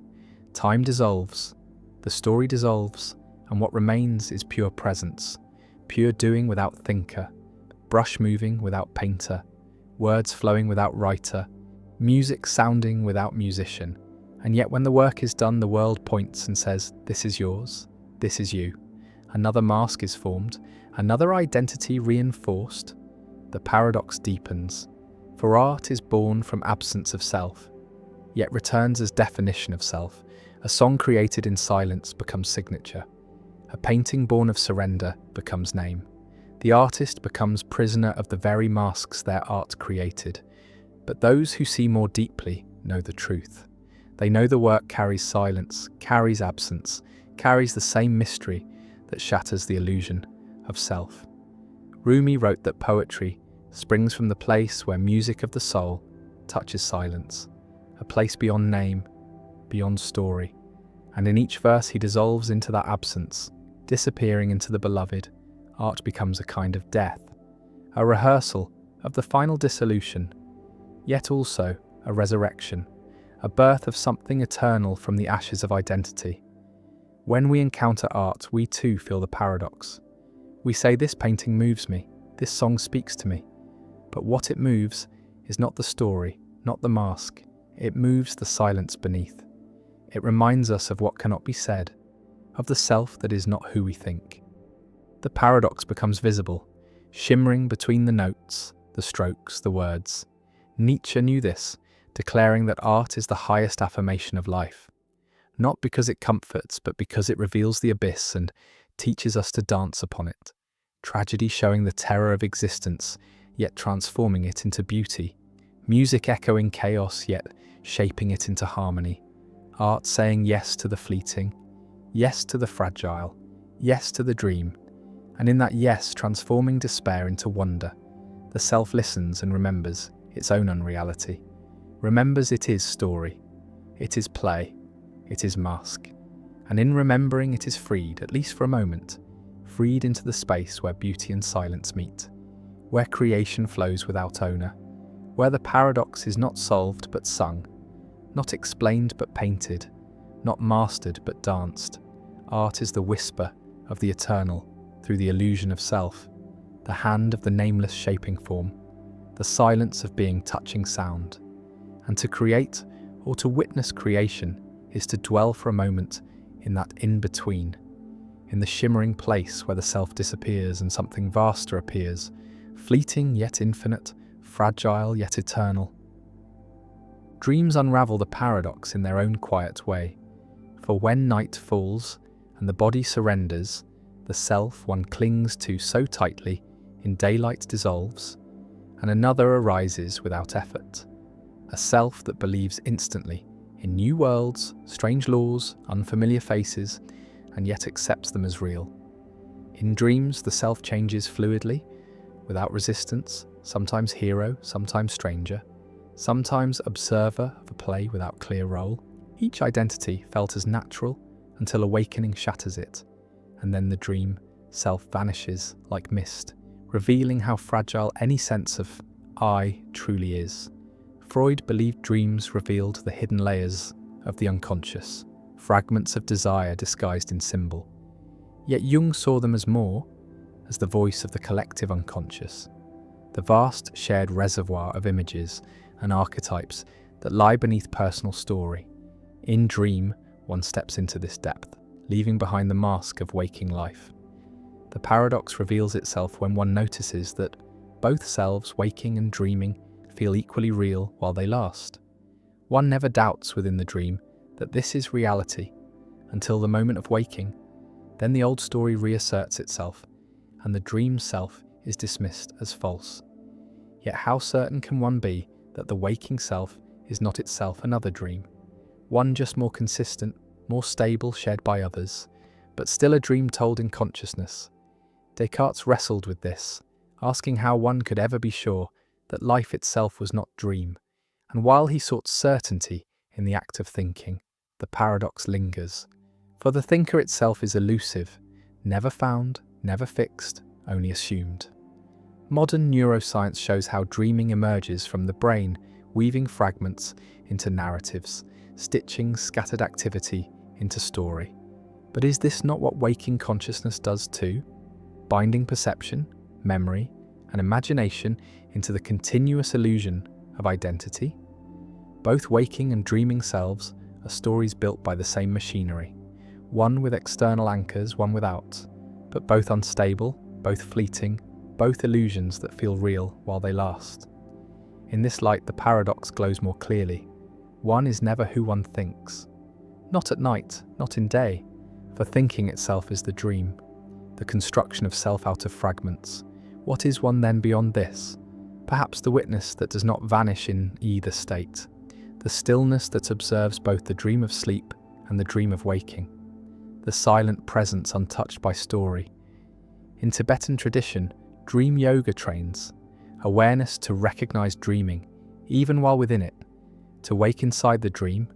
Time dissolves, the story dissolves, and what remains is pure presence, pure doing without thinker, brush moving without painter, words flowing without writer, music sounding without musician. And yet when the work is done, the world points and says, "This is yours, this is you." Another mask is formed, another identity reinforced. The paradox deepens, for art is born from absence of self, yet returns as definition of self. A song created in silence becomes signature. A painting born of surrender becomes name. The artist becomes prisoner of the very masks their art created. But those who see more deeply know the truth. They know the work carries silence, carries absence, carries the same mystery that shatters the illusion of self. Rumi wrote that poetry springs from the place where music of the soul touches silence, a place beyond name, beyond story. And in each verse he dissolves into that absence, disappearing into the beloved. Art becomes a kind of death, a rehearsal of the final dissolution, yet also a resurrection, a birth of something eternal from the ashes of identity. When we encounter art, we too feel the paradox. We say, "This painting moves me, this song speaks to me." But what it moves is not the story, not the mask. It moves the silence beneath. It reminds us of what cannot be said, of the self that is not who we think. The paradox becomes visible, shimmering between the notes, the strokes, the words. Nietzsche knew this, declaring that art is the highest affirmation of life. Not because it comforts, but because it reveals the abyss and teaches us to dance upon it. Tragedy showing the terror of existence, yet transforming it into beauty. Music echoing chaos, yet shaping it into harmony. Art saying yes to the fleeting, yes to the fragile, yes to the dream, and in that yes transforming despair into wonder. The self listens and remembers its own unreality, remembers it is story, it is play, it is mask, and in remembering it is freed, at least for a moment, freed into the space where beauty and silence meet, where creation flows without owner, where the paradox is not solved but sung, not explained but painted, not mastered but danced. Art is the whisper of the eternal through the illusion of self, the hand of the nameless shaping form, the silence of being touching sound. And to create or to witness creation is to dwell for a moment in that in-between, in the shimmering place where the self disappears and something vaster appears, fleeting yet infinite, fragile yet eternal. Dreams unravel the paradox in their own quiet way, for when night falls and the body surrenders, the self one clings to so tightly in daylight dissolves, and another arises without effort. a self that believes instantly in new worlds, strange laws, unfamiliar faces, and yet accepts them as real. In dreams, the self changes fluidly, without resistance, sometimes hero, sometimes stranger, sometimes observer of a play without clear role. Each identity felt as natural until awakening shatters it, and then the dream self vanishes like mist, revealing how fragile any sense of I truly is. Freud believed dreams revealed the hidden layers of the unconscious, fragments of desire disguised in symbol. Yet Jung saw them as more, as the voice of the collective unconscious, the vast shared reservoir of images and archetypes that lie beneath personal story. In dream, one steps into this depth, leaving behind the mask of waking life. The paradox reveals itself when one notices that both selves, waking and dreaming, feel equally real while they last. One never doubts within the dream that this is reality until the moment of waking. Then the old story reasserts itself, and the dream self is dismissed as false. Yet how certain can one be that the waking self is not itself another dream? One just more consistent, more stable, shared by others, but still a dream told in consciousness. Descartes wrestled with this, asking how one could ever be sure that life itself was not dream, and while he sought certainty in the act of thinking, the paradox lingers. For the thinker itself is elusive, never found, never fixed, only assumed. Modern neuroscience shows how dreaming emerges from the brain, weaving fragments into narratives, stitching scattered activity into story. But is this not what waking consciousness does too? Binding perception, memory, and imagination into the continuous illusion of identity? Both waking and dreaming selves are stories built by the same machinery, one with external anchors, one without, but both unstable, both fleeting, both illusions that feel real while they last. In this light, the paradox glows more clearly. One is never who one thinks. Not at night, not in day, for thinking itself is the dream, the construction of self out of fragments. What is one then beyond this? Perhaps the witness that does not vanish in either state, the stillness that observes both the dream of sleep and the dream of waking, the silent presence untouched by story. In Tibetan tradition, dream yoga trains awareness to recognize dreaming, even while within it, to wake inside the dream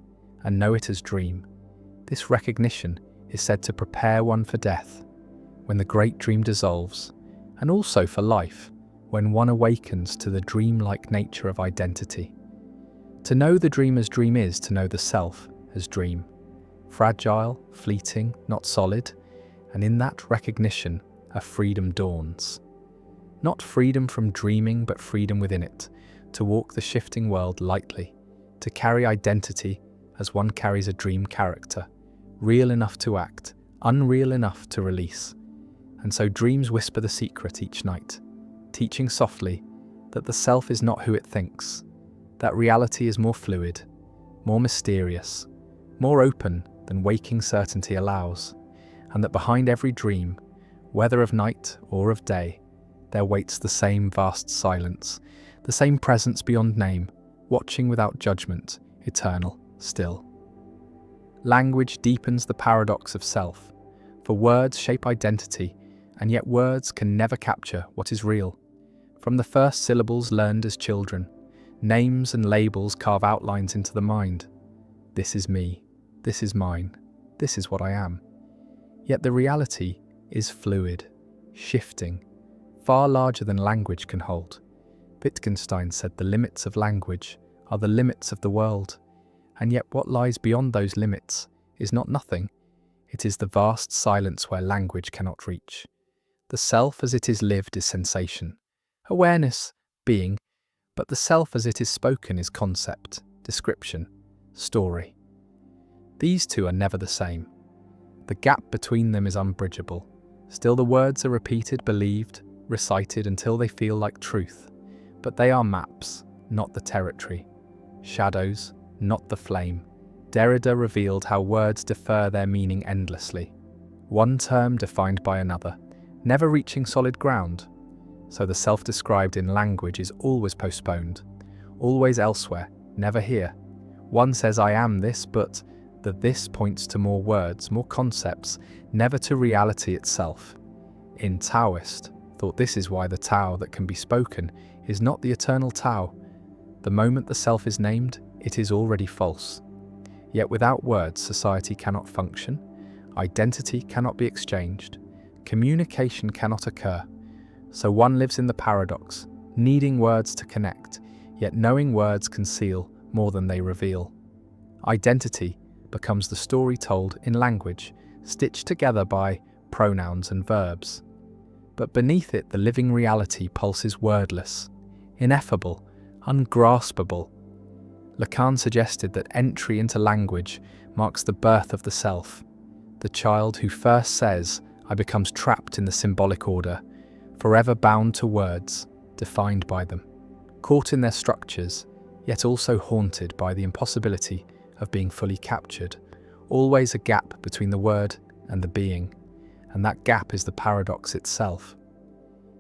and know it as dream. This recognition is said to prepare one for death, when the great dream dissolves, and also for life, when one awakens to the dream-like nature of identity. To know the dream as dream is to know the self as dream, fragile, fleeting, not solid, and in that recognition, a freedom dawns. Not freedom from dreaming, but freedom within it, to walk the shifting world lightly, to carry identity as one carries a dream character, real enough to act, unreal enough to release. And so dreams whisper the secret each night, teaching softly that the self is not who it thinks, that reality is more fluid, more mysterious, more open than waking certainty allows, and that behind every dream, whether of night or of day, there waits the same vast silence, the same presence beyond name, watching without judgment, eternal, still. Language deepens the paradox of self, for words shape identity, and yet words can never capture what is real. From the first syllables learned as children, names and labels carve outlines into the mind. This is me, this is mine, this is what I am. Yet the reality is fluid, shifting, far larger than language can hold. Wittgenstein said the limits of language are the limits of the world, and yet what lies beyond those limits is not nothing. It is the vast silence where language cannot reach. The self as it is lived is sensation, awareness, being, but the self as it is spoken is concept, description, story. These two are never the same. The gap between them is unbridgeable. Still the words are repeated, believed, recited until they feel like truth. But they are maps, not the territory. Shadows, not the flame. Derrida revealed how words defer their meaning endlessly. One term defined by another, never reaching solid ground. So the self described in language is always postponed, always elsewhere, never here. One says I am this, but the this points to more words, more concepts, never to reality itself. In Taoist thought, this is why the Tao that can be spoken is not the eternal Tao. The moment the self is named, it is already false. Yet without words, society cannot function, identity cannot be exchanged, communication cannot occur. So one lives in the paradox, needing words to connect, yet knowing words conceal more than they reveal. Identity becomes the story told in language, stitched together by pronouns and verbs. But beneath it, the living reality pulses wordless, ineffable, ungraspable. Lacan suggested that entry into language marks the birth of the self. The child who first says, I becomes trapped in the symbolic order, forever bound to words, defined by them, caught in their structures, yet also haunted by the impossibility of being fully captured, always a gap between the word and the being, and that gap is the paradox itself.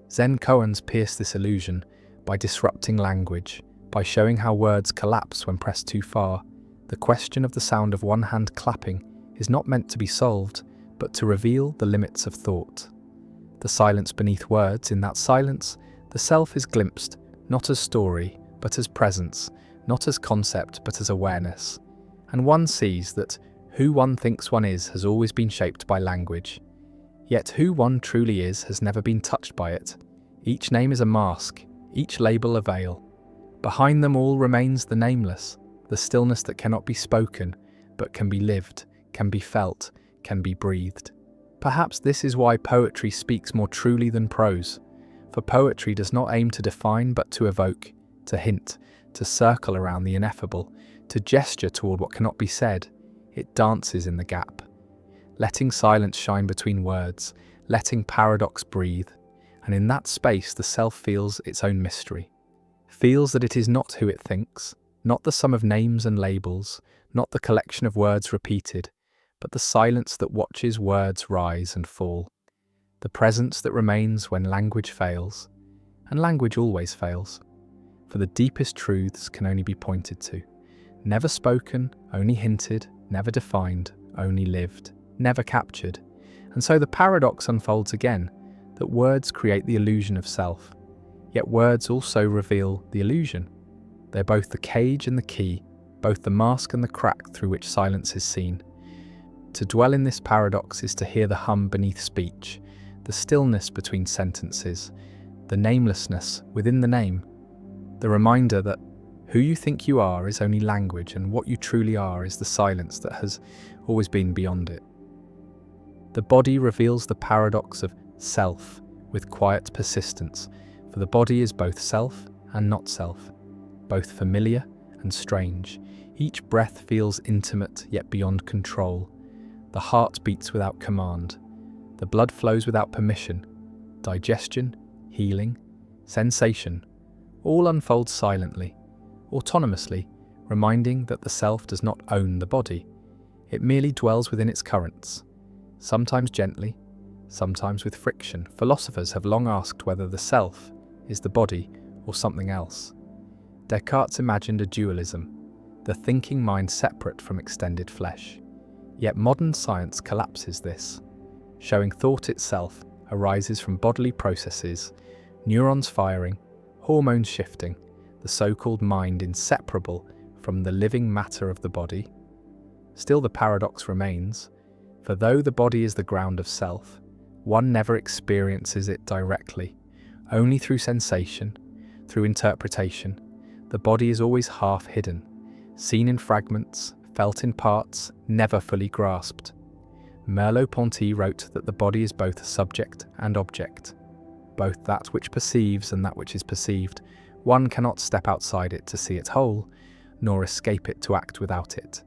Zen koans pierce this illusion by disrupting language, by showing how words collapse when pressed too far. The question of the sound of one hand clapping is not meant to be solved, but to reveal the limits of thought. The silence beneath words, in that silence, the self is glimpsed, not as story, but as presence, not as concept, but as awareness. And one sees that who one thinks one is has always been shaped by language. Yet who one truly is has never been touched by it. Each name is a mask, each label a veil. Behind them all remains the nameless, the stillness that cannot be spoken, but can be lived, can be felt, can be breathed. Perhaps this is why poetry speaks more truly than prose. For poetry does not aim to define but to evoke, to hint, to circle around the ineffable, to gesture toward what cannot be said. It dances in the gap, letting silence shine between words, letting paradox breathe, and in that space the self feels its own mystery. Feels that it is not who it thinks, not the sum of names and labels, not the collection of words repeated, but the silence that watches words rise and fall. The presence that remains when language fails, and language always fails. For the deepest truths can only be pointed to. Never spoken, only hinted, never defined, only lived, never captured. And so the paradox unfolds again, that words create the illusion of self. Yet words also reveal the illusion. They're both the cage and the key, both the mask and the crack through which silence is seen. To dwell in this paradox is to hear the hum beneath speech, the stillness between sentences, the namelessness within the name, the reminder that who you think you are is only language and what you truly are is the silence that has always been beyond it. The body reveals the paradox of self with quiet persistence, for the body is both self and not self, both familiar and strange. Each breath feels intimate yet beyond control. The heart beats without command. The blood flows without permission. Digestion, healing, sensation, all unfold silently, autonomously, reminding that the self does not own the body. It merely dwells within its currents, sometimes gently, sometimes with friction. Philosophers have long asked whether the self is the body or something else. Descartes imagined a dualism, the thinking mind separate from extended flesh. Yet modern science collapses this, showing thought itself arises from bodily processes, neurons firing, hormones shifting, the so-called mind inseparable from the living matter of the body. Still the paradox remains, for though the body is the ground of self, one never experiences it directly, only through sensation, through interpretation. The body is always half hidden, seen in fragments, felt in parts, never fully grasped. Merleau-Ponty wrote that the body is both subject and object, both that which perceives and that which is perceived. One cannot step outside it to see it whole, nor escape it to act without it.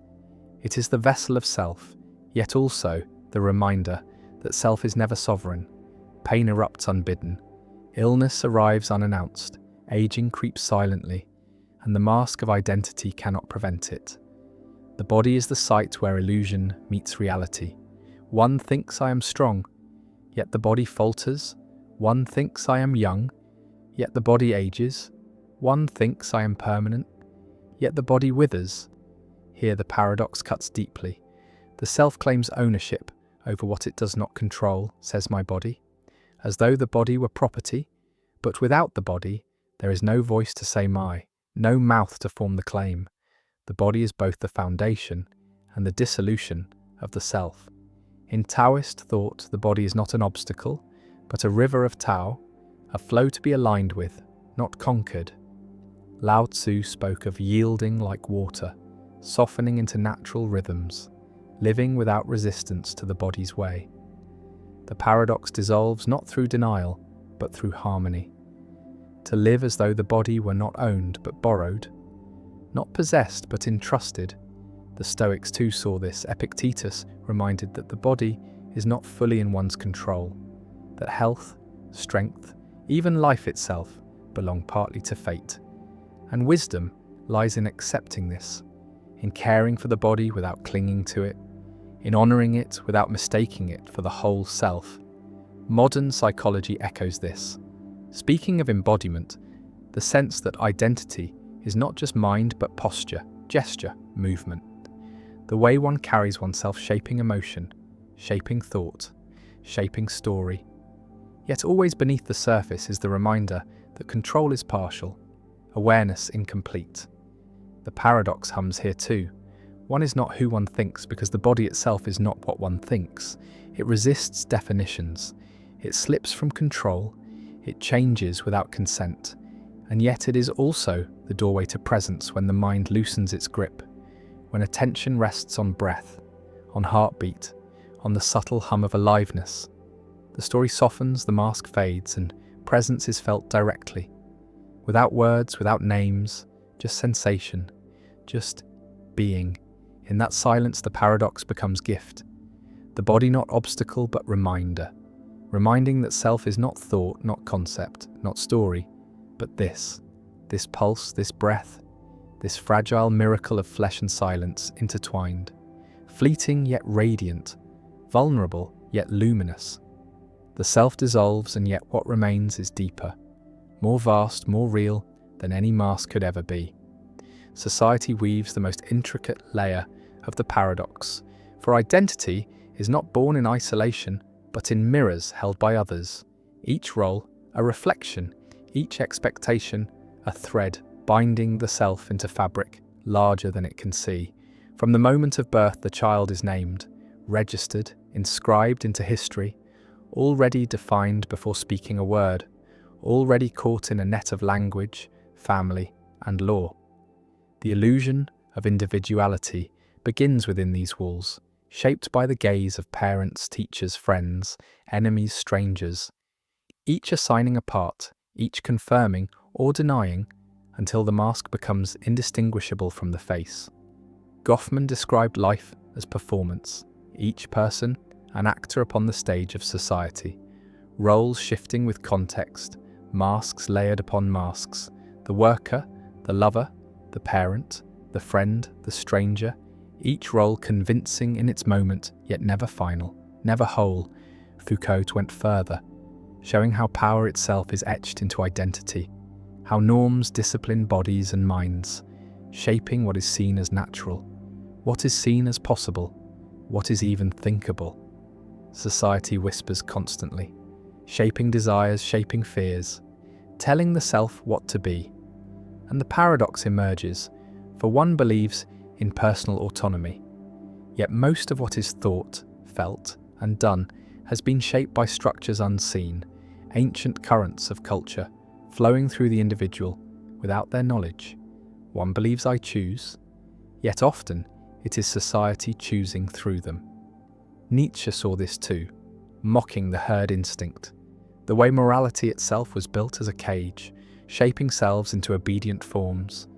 It is the vessel of self, yet also the reminder that self is never sovereign. Pain erupts unbidden, illness arrives unannounced, aging creeps silently, and the mask of identity cannot prevent it. The body is the site where illusion meets reality. One thinks I am strong, yet the body falters. One thinks I am young, yet the body ages. One thinks I am permanent, yet the body withers. Here the paradox cuts deeply. The self claims ownership over what it does not control, says my body, as though the body were property, but without the body, there is no voice to say my, no mouth to form the claim. The body is both the foundation and the dissolution of the self. In Taoist thought, the body is not an obstacle, but a river of Tao, a flow to be aligned with, not conquered. Lao Tzu spoke of yielding like water, softening into natural rhythms, living without resistance to the body's way. The paradox dissolves not through denial, but through harmony. To live as though the body were not owned but borrowed, not possessed but entrusted. The Stoics too saw this. Epictetus reminded that the body is not fully in one's control, that health, strength, even life itself belong partly to fate. And wisdom lies in accepting this, in caring for the body without clinging to it, in honouring it without mistaking it for the whole self. Modern psychology echoes this. Speaking of embodiment, the sense that identity is not just mind but posture, gesture, movement. The way one carries oneself, shaping emotion, shaping thought, shaping story. Yet always beneath the surface is the reminder that control is partial, awareness incomplete. The paradox hums here too. One is not who one thinks because the body itself is not what one thinks. It resists definitions. It slips from control. It changes without consent. And yet it is also the doorway to presence when the mind loosens its grip, when attention rests on breath, on heartbeat, on the subtle hum of aliveness. The story softens, the mask fades, and presence is felt directly. Without words, without names, just sensation, just being. In that silence, the paradox becomes gift. The body not obstacle, but reminder. Reminding that self is not thought, not concept, not story, but this pulse, this breath, this fragile miracle of flesh and silence intertwined. Fleeting yet radiant, vulnerable yet luminous. The self dissolves and yet what remains is deeper, more vast, more real than any mask could ever be. Society weaves the most intricate layer of the paradox, for identity is not born in isolation, but in mirrors held by others. Each role, a reflection, each expectation, a thread binding the self into fabric larger than it can see. From the moment of birth, the child is named, registered, inscribed into history, already defined before speaking a word, already caught in a net of language, family, and law. The illusion of individuality begins within these walls, shaped by the gaze of parents, teachers, friends, enemies, strangers, each assigning a part, each confirming or denying, until the mask becomes indistinguishable from the face. Goffman described life as performance, each person an actor upon the stage of society, roles shifting with context, masks layered upon masks, the worker, the lover, the parent, the friend, the stranger, each role convincing in its moment, yet never final, never whole. Foucault went further, showing how power itself is etched into identity, how norms discipline bodies and minds, shaping what is seen as natural, what is seen as possible, what is even thinkable. Society whispers constantly, shaping desires, shaping fears, telling the self what to be. And the paradox emerges, for one believes in personal autonomy, yet most of what is thought, felt, and done has been shaped by structures unseen, ancient currents of culture, flowing through the individual without their knowledge. One believes I choose, yet often it is society choosing through them. Nietzsche saw this too, mocking the herd instinct, the way morality itself was built as a cage, shaping selves into obedient forms,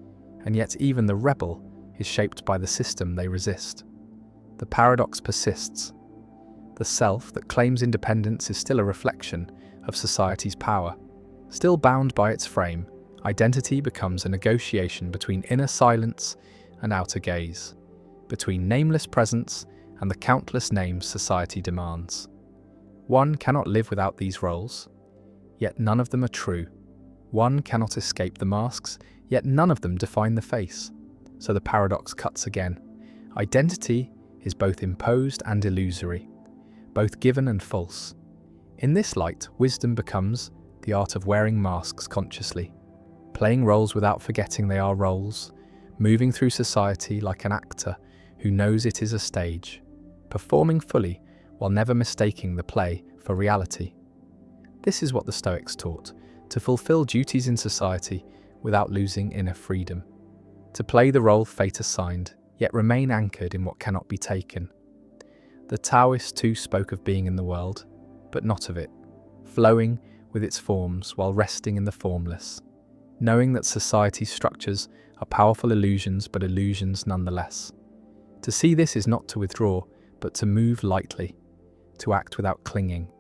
and yet even the rebel is shaped by the system they resist. The paradox persists. The self that claims independence is still a reflection of society's power. Still bound by its frame, identity becomes a negotiation between inner silence and outer gaze, between nameless presence and the countless names society demands. One cannot live without these roles, yet none of them are true. One cannot escape the masks, yet none of them define the face. So the paradox cuts again. Identity is both imposed and illusory, both given and false. In this light, wisdom becomes the art of wearing masks consciously, playing roles without forgetting they are roles, moving through society like an actor who knows it is a stage, performing fully while never mistaking the play for reality. This is what the Stoics taught, to fulfill duties in society without losing inner freedom, to play the role fate assigned, yet remain anchored in what cannot be taken. The Taoists too spoke of being in the world, but not of it, flowing with its forms while resting in the formless, knowing that society's structures are powerful illusions, but illusions nonetheless. To see this is not to withdraw, but to move lightly, to act without clinging,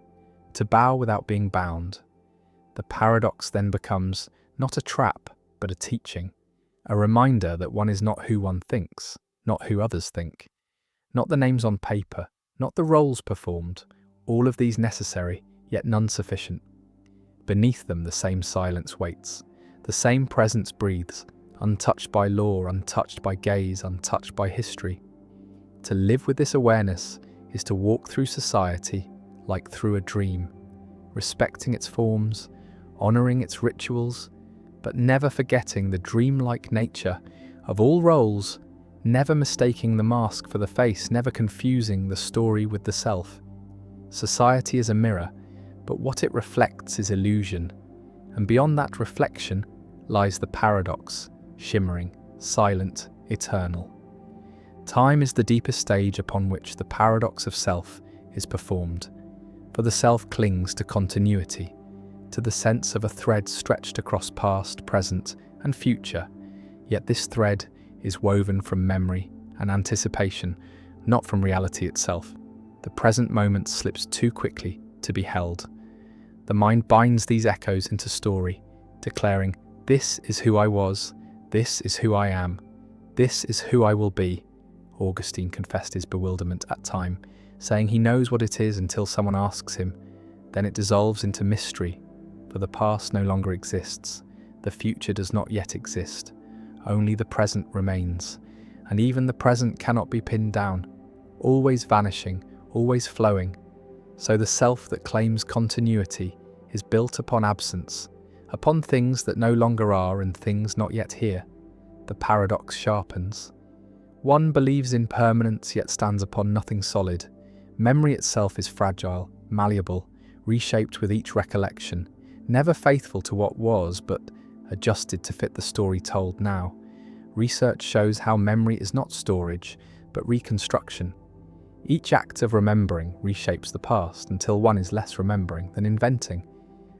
to bow without being bound. The paradox then becomes not a trap, but a teaching, a reminder that one is not who one thinks, not who others think, not the names on paper, not the roles performed, all of these necessary, yet none sufficient. Beneath them the same silence waits, the same presence breathes, untouched by law, untouched by gaze, untouched by history. To live with this awareness is to walk through society like through a dream, respecting its forms, honouring its rituals, but never forgetting the dreamlike nature of all roles, never mistaking the mask for the face, never confusing the story with the self. Society is a mirror, but what it reflects is illusion, and beyond that reflection lies the paradox, shimmering, silent, eternal. Time is the deepest stage upon which the paradox of self is performed, for the self clings to continuity, to the sense of a thread stretched across past, present, and future, yet this thread is woven from memory and anticipation, not from reality itself. The present moment slips too quickly to be held. The mind binds these echoes into story, declaring, "This is who I was, this is who I am, this is who I will be." Augustine confessed his bewilderment at time, saying he knows what it is until someone asks him. Then it dissolves into mystery, for the past no longer exists, the future does not yet exist, only the present remains, and even the present cannot be pinned down, always vanishing, always flowing. So the self that claims continuity is built upon absence, upon things that no longer are and things not yet here. The paradox sharpens. One believes in permanence yet stands upon nothing solid. Memory itself is fragile, malleable, reshaped with each recollection, never faithful to what was, but adjusted to fit the story told now. Research shows how memory is not storage, but reconstruction. Each act of remembering reshapes the past until one is less remembering than inventing.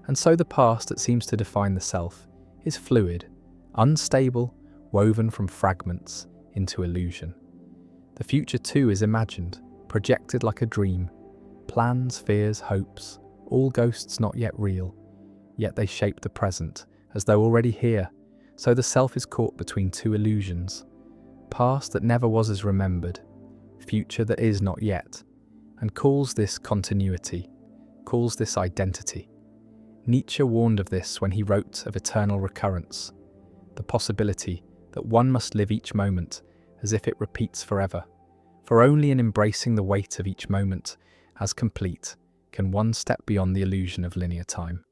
And so the past that seems to define the self is fluid, unstable, woven from fragments into illusion. The future too is imagined, projected like a dream. Plans, fears, hopes, all ghosts not yet real, yet they shape the present as though already here. So the self is caught between two illusions, past that never was as remembered, future that is not yet, and calls this continuity, calls this identity. Nietzsche warned of this when he wrote of eternal recurrence, the possibility that one must live each moment as if it repeats forever, for only in embracing the weight of each moment as complete can one step beyond the illusion of linear time.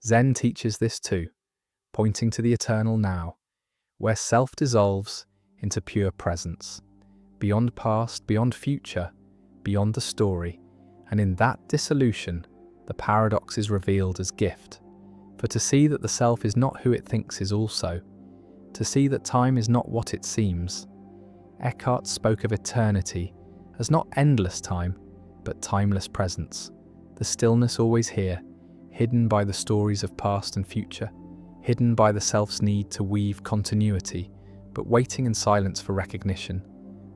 Zen teaches this too, pointing to the eternal now, where self dissolves into pure presence, beyond past, beyond future, beyond the story, and in that dissolution, the paradox is revealed as gift. For to see that the self is not who it thinks is also, to see that time is not what it seems. Eckhart spoke of eternity as not endless time, but timeless presence, the stillness always here, hidden by the stories of past and future, hidden by the self's need to weave continuity, but waiting in silence for recognition.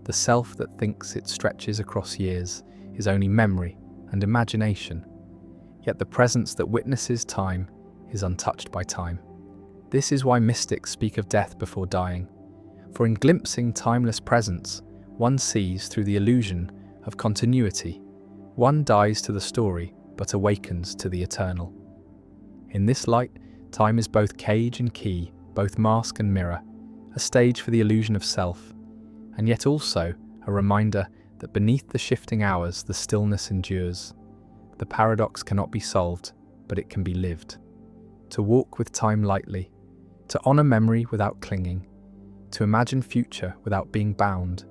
The self that thinks it stretches across years is only memory and imagination, yet the presence that witnesses time is untouched by time. This is why mystics speak of death before dying, for in glimpsing timeless presence, one sees through the illusion of continuity. One dies to the story, but awakens to the eternal. In this light, time is both cage and key, both mask and mirror, a stage for the illusion of self, and yet also a reminder that beneath the shifting hours the stillness endures. The paradox cannot be solved, but it can be lived. To walk with time lightly, to honour memory without clinging, to imagine future without being bound,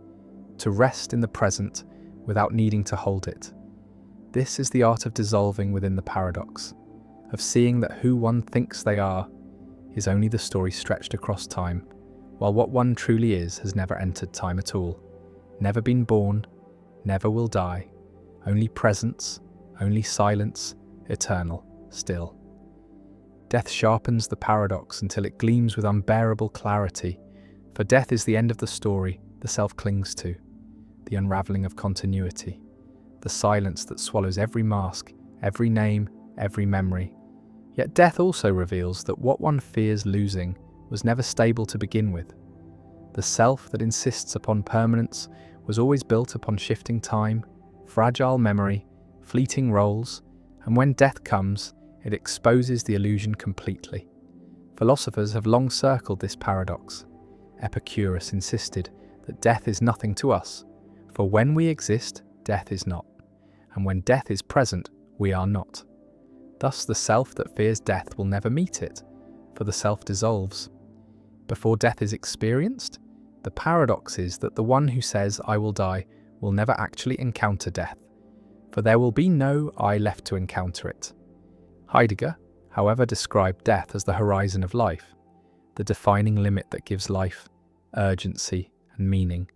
to rest in the present without needing to hold it. This is the art of dissolving within the paradox, of seeing that who one thinks they are is only the story stretched across time, while what one truly is has never entered time at all, never been born, never will die, only presence, only silence, eternal, still. Death sharpens the paradox until it gleams with unbearable clarity, for death is the end of the story the self clings to, the unravelling of continuity, the silence that swallows every mask, every name, every memory. Yet death also reveals that what one fears losing was never stable to begin with. The self that insists upon permanence was always built upon shifting time, fragile memory, fleeting roles, and when death comes, it exposes the illusion completely. Philosophers have long circled this paradox. Epicurus insisted that death is nothing to us, for when we exist, death is not, and when death is present, we are not. Thus the self that fears death will never meet it, for the self dissolves. Before death is experienced, the paradox is that the one who says, "I will die," will never actually encounter death, for there will be no I left to encounter it. Heidegger, however, described death as the horizon of life, the defining limit that gives life urgency and meaning.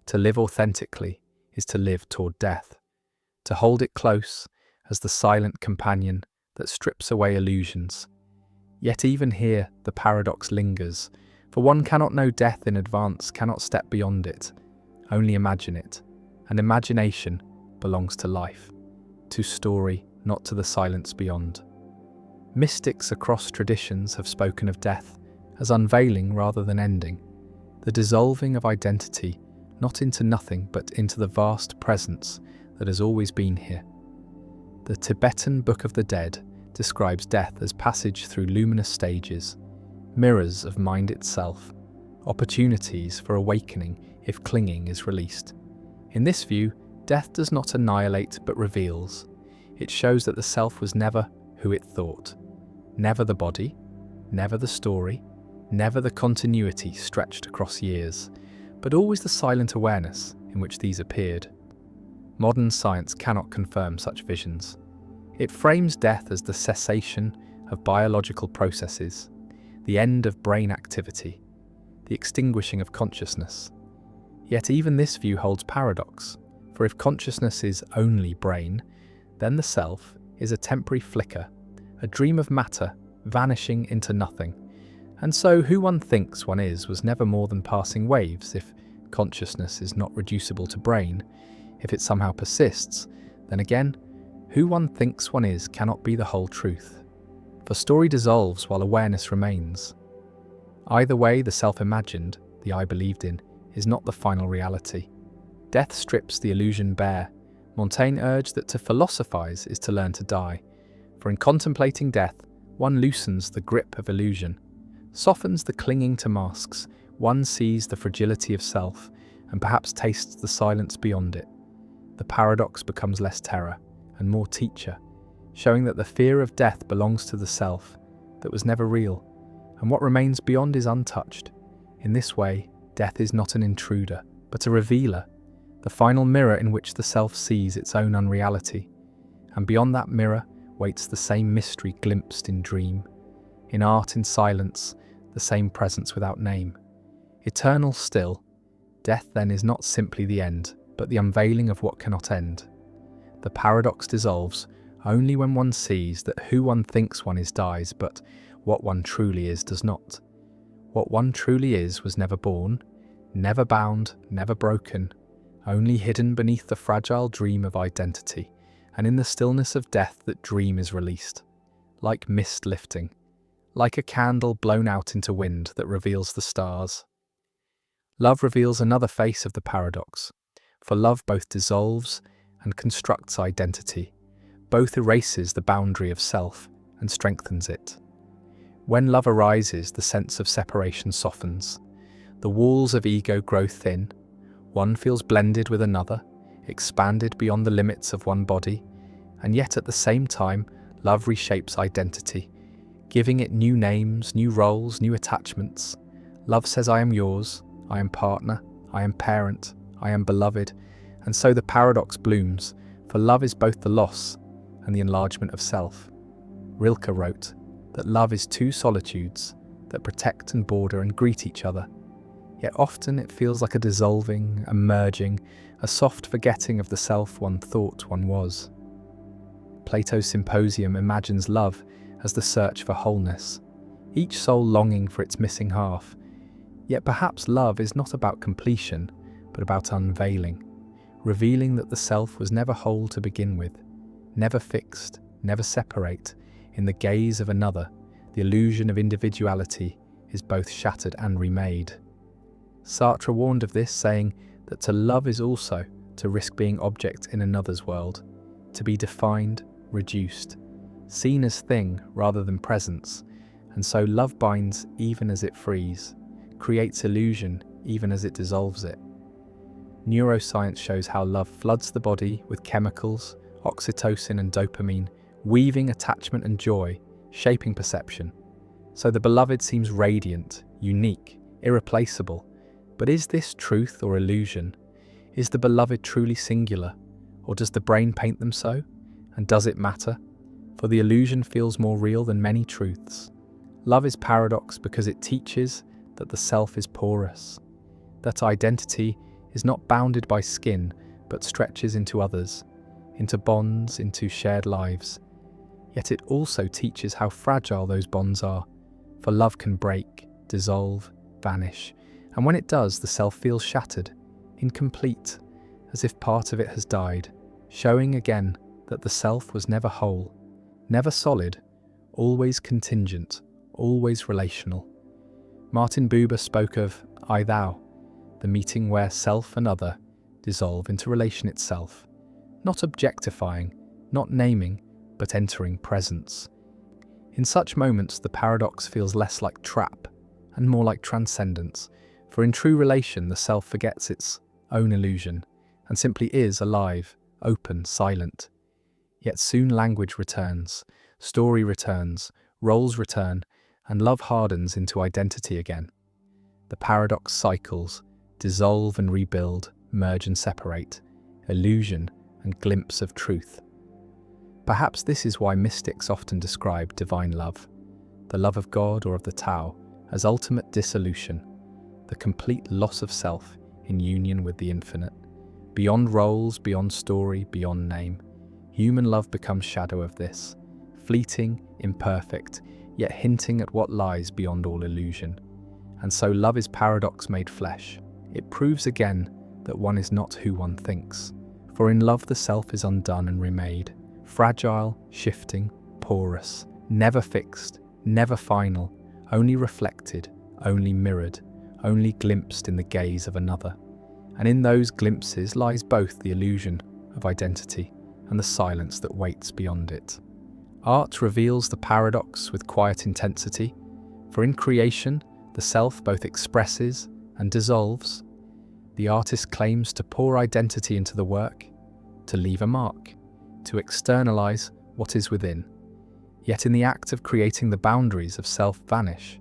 To live authentically is to live toward death, to hold it close as the silent companion that strips away illusions. Yet even here the paradox lingers, for one cannot know death in advance, cannot step beyond it, only imagine it, and imagination belongs to life, to story, not to the silence beyond. Mystics across traditions have spoken of death as unveiling rather than ending, the dissolving of identity, not into nothing but into the vast presence that has always been here. The Tibetan Book of the Dead describes death as passage through luminous stages, mirrors of mind itself, opportunities for awakening if clinging is released. In this view, death does not annihilate but reveals. It shows that the self was never who it thought, never the body, never the story, never the continuity stretched across years, but always the silent awareness in which these appeared. Modern science cannot confirm such visions. It frames death as the cessation of biological processes, the end of brain activity, the extinguishing of consciousness. Yet even this view holds paradox, for if consciousness is only brain, then the self is a temporary flicker, a dream of matter vanishing into nothing. And so who one thinks one is was never more than passing waves. If consciousness is not reducible to brain, if it somehow persists, then again, who one thinks one is cannot be the whole truth. For story dissolves while awareness remains. Either way, the self-imagined, the I believed in, is not the final reality. Death strips the illusion bare. Montaigne urged that to philosophize is to learn to die, for in contemplating death, one loosens the grip of illusion, softens the clinging to masks, one sees the fragility of self, and perhaps tastes the silence beyond it. The paradox becomes less terror and more teacher, showing that the fear of death belongs to the self that was never real, and what remains beyond is untouched. In this way, death is not an intruder, but a revealer, the final mirror in which the self sees its own unreality, and beyond that mirror waits the same mystery glimpsed in dream, in art, in silence, the same presence without name. Eternal still, death then is not simply the end, but the unveiling of what cannot end. The paradox dissolves only when one sees that who one thinks one is dies, but what one truly is does not. What one truly is was never born, never bound, never broken, only hidden beneath the fragile dream of identity, and in the stillness of death that dream is released, like mist lifting, like a candle blown out into wind that reveals the stars. Love reveals another face of the paradox, for love both dissolves and constructs identity, both erases the boundary of self and strengthens it. When love arises, the sense of separation softens. The walls of ego grow thin. One feels blended with another, expanded beyond the limits of one body, and yet at the same time, love reshapes identity, giving it new names, new roles, new attachments. Love says, I am yours, I am partner, I am parent, I am beloved, and so the paradox blooms, for love is both the loss and the enlargement of self. Rilke wrote that love is two solitudes that protect and border and greet each other. Yet often it feels like a dissolving, a merging, a soft forgetting of the self one thought one was. Plato's Symposium imagines love as the search for wholeness, each soul longing for its missing half. Yet perhaps love is not about completion, but about unveiling, revealing that the self was never whole to begin with, never fixed, never separate. In the gaze of another, the illusion of individuality is both shattered and remade. Sartre warned of this, saying that to love is also to risk being object in another's world, to be defined, reduced, seen as thing rather than presence, and so love binds even as it frees, creates illusion even as it dissolves it. Neuroscience shows how love floods the body with chemicals, oxytocin and dopamine, weaving attachment and joy, shaping perception. So the beloved seems radiant, unique, irreplaceable. But is this truth or illusion? Is the beloved truly singular? Or does the brain paint them so? And does it matter? For the illusion feels more real than many truths. Love is paradox because it teaches that the self is porous, that identity is not bounded by skin, but stretches into others, into bonds, into shared lives. Yet it also teaches how fragile those bonds are, for love can break, dissolve, vanish, and when it does, the self feels shattered, incomplete, as if part of it has died, showing again that the self was never whole, never solid, always contingent, always relational. Martin Buber spoke of I-thou, the meeting where self and other dissolve into relation itself, not objectifying, not naming, but entering presence. In such moments, the paradox feels less like trap and more like transcendence, for in true relation, the self forgets its own illusion and simply is alive, open, silent. Yet soon language returns, story returns, roles return, and love hardens into identity again. The paradox cycles, dissolve and rebuild, merge and separate, illusion and glimpse of truth. Perhaps this is why mystics often describe divine love, the love of God or of the Tao, as ultimate dissolution, the complete loss of self in union with the infinite. Beyond roles, beyond story, beyond name, human love becomes shadow of this, fleeting, imperfect, yet hinting at what lies beyond all illusion. And so love is paradox made flesh. It proves again that one is not who one thinks. For in love the self is undone and remade, fragile, shifting, porous, never fixed, never final, only reflected, only mirrored, only glimpsed in the gaze of another. And in those glimpses lies both the illusion of identity and the silence that waits beyond it. Art reveals the paradox with quiet intensity, for in creation, the self both expresses and dissolves. The artist claims to pour identity into the work, to leave a mark, to externalize what is within. Yet in the act of creating the boundaries of self vanish,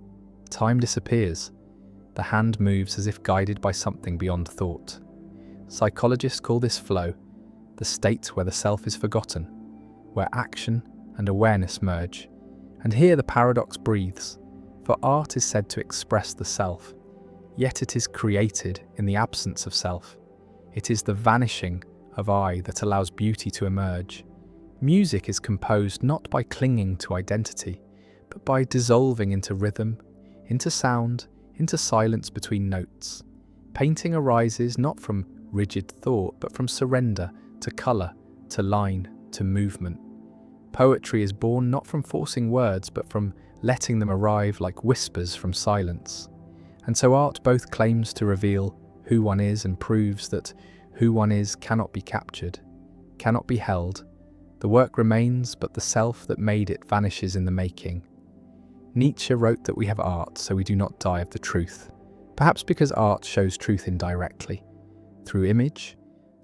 time disappears. The hand moves as if guided by something beyond thought. Psychologists call this flow, the state where the self is forgotten, where action and awareness merge. And here the paradox breathes, for art is said to express the self, yet it is created in the absence of self. It is the vanishing of I that allows beauty to emerge. Music is composed not by clinging to identity, but by dissolving into rhythm, into sound, into silence between notes. Painting arises not from rigid thought, but from surrender to colour, to line, to movement. Poetry is born not from forcing words, but from letting them arrive like whispers from silence. And so art both claims to reveal who one is and proves that who one is cannot be captured, cannot be held. The work remains, but the self that made it vanishes in the making. Nietzsche wrote that we have art so we do not die of the truth, Perhaps because art shows truth indirectly, through image,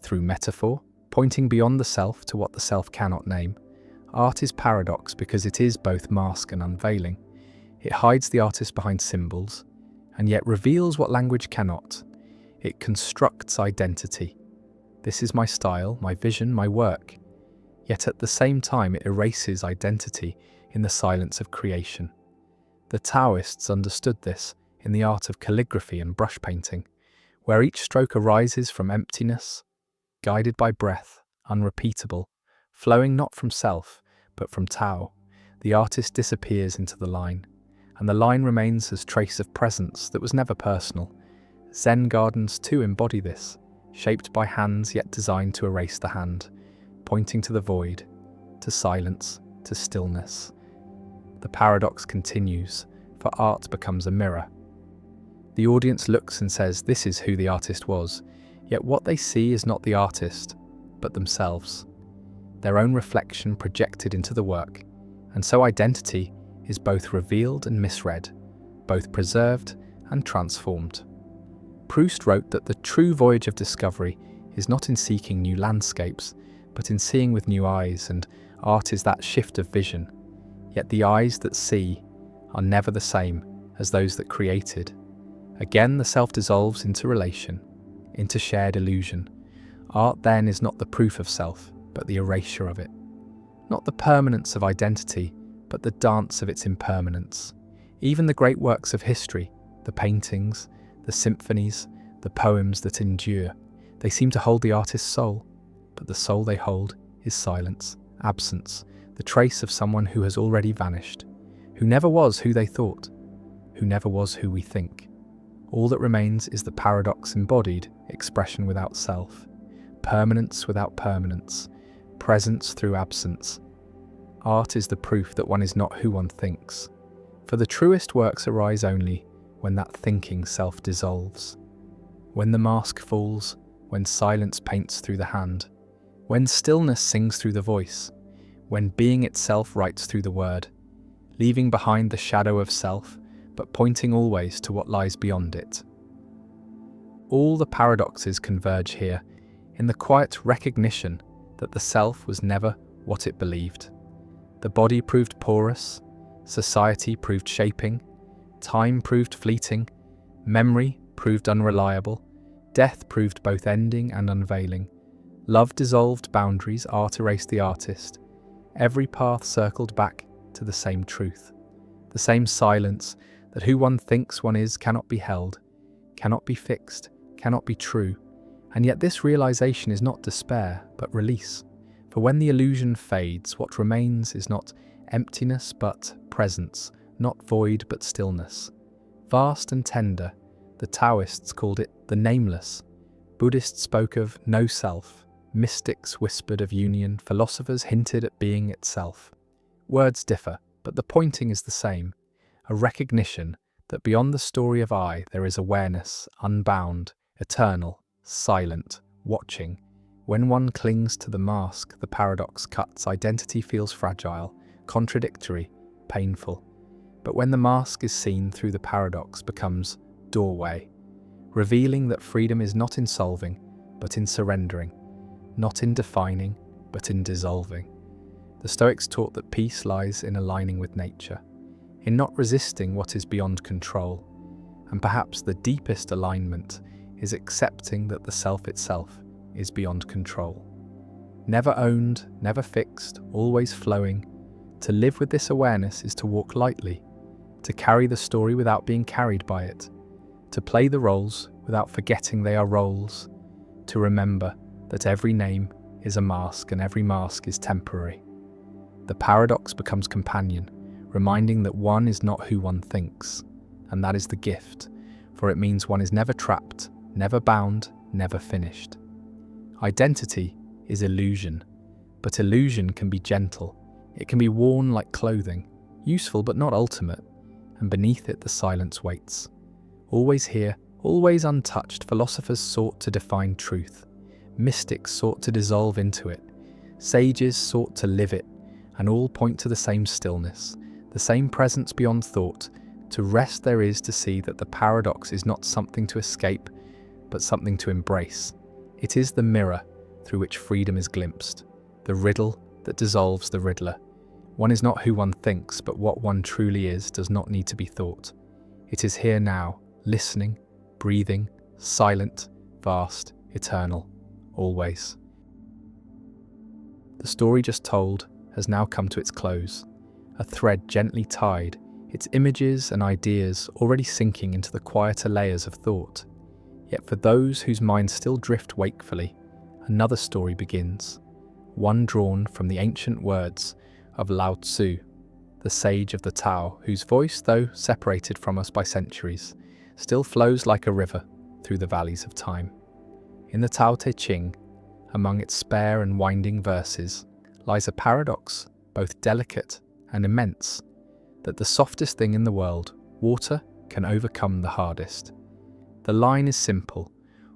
through metaphor, pointing beyond the self to what the self cannot name. Art is paradox because it is both mask and unveiling. It hides the artist behind symbols, and yet reveals what language cannot. It constructs identity. This is my style, my vision, my work. Yet at the same time it erases identity in the silence of creation. The Taoists understood this in the art of calligraphy and brush painting, where each stroke arises from emptiness, guided by breath, unrepeatable, flowing not from self, but from Tao. The artist disappears into the line, and the line remains as trace of presence that was never personal. Zen gardens too embody this, shaped by hands yet designed to erase the hand, pointing to the void, to silence, to stillness. The paradox continues, for art becomes a mirror. The audience looks and says this is who the artist was, yet what they see is not the artist, but themselves, their own reflection projected into the work, and so identity is both revealed and misread, both preserved and transformed. Proust wrote that the true voyage of discovery is not in seeking new landscapes, but in seeing with new eyes, and art is that shift of vision. Yet the eyes that see are never the same as those that created. Again, the self dissolves into relation, into shared illusion. Art then is not the proof of self, but the erasure of it. Not the permanence of identity, but the dance of its impermanence. Even the great works of history, the paintings, the symphonies, the poems that endure, they seem to hold the artist's soul, but the soul they hold is silence, absence, the trace of someone who has already vanished, who never was who they thought, who never was who we think. All that remains is the paradox embodied, expression without self, permanence without permanence, presence through absence. Art is the proof that one is not who one thinks, for the truest works arise only when that thinking self dissolves. When the mask falls, when silence paints through the hand, when stillness sings through the voice, when being itself writes through the word, leaving behind the shadow of self, but pointing always to what lies beyond it. All the paradoxes converge here in the quiet recognition that the self was never what it believed. The body proved porous, society proved shaping, time proved fleeting, memory proved unreliable, death proved both ending and unveiling. Love dissolved boundaries, art erased the artist. Every path circled back to the same truth, the same silence that who one thinks one is cannot be held, cannot be fixed, cannot be true. And yet this realization is not despair, but release. For when the illusion fades, what remains is not emptiness, but presence, not void, but stillness. Vast and tender, the Taoists called it the nameless. Buddhists spoke of no self. Mystics whispered of union. Philosophers hinted at being itself. Words differ, but the pointing is the same. A recognition that beyond the story of I, there is awareness, unbound, eternal, silent, watching. When one clings to the mask, the paradox cuts. Identity feels fragile, contradictory, painful. But when the mask is seen through, the paradox becomes doorway, revealing that freedom is not in solving, but in surrendering, not in defining, but in dissolving. The Stoics taught that peace lies in aligning with nature, in not resisting what is beyond control, and perhaps the deepest alignment is accepting that the self itself is beyond control. Never owned, never fixed, always flowing. To live with this awareness is to walk lightly, to carry the story without being carried by it, to play the roles without forgetting they are roles, to remember that every name is a mask and every mask is temporary. The paradox becomes companion, reminding that one is not who one thinks, and that is the gift, for it means one is never trapped, never bound, never finished. Identity is illusion, but illusion can be gentle. It can be worn like clothing, useful but not ultimate, and beneath it the silence waits. Always here, always untouched, philosophers sought to define truth. Mystics sought to dissolve into it. Sages sought to live it, and all point to the same stillness, the same presence beyond thought, To rest there is to see that the paradox is not something to escape, but something to embrace. It is the mirror through which freedom is glimpsed, the riddle that dissolves the riddler. One is not who one thinks, but what one truly is does not need to be thought. It is here now, listening, breathing, silent, vast, eternal, always. The story just told has now come to its close, a thread gently tied, its images and ideas already sinking into the quieter layers of thought. Yet for those whose minds still drift wakefully, another story begins, one drawn from the ancient words of Lao Tzu, the sage of the Tao, whose voice, though separated from us by centuries, still flows like a river through the valleys of time. In the Tao Te Ching, among its spare and winding verses, lies a paradox, both delicate and immense, that the softest thing in the world, water, can overcome the hardest. The line is simple,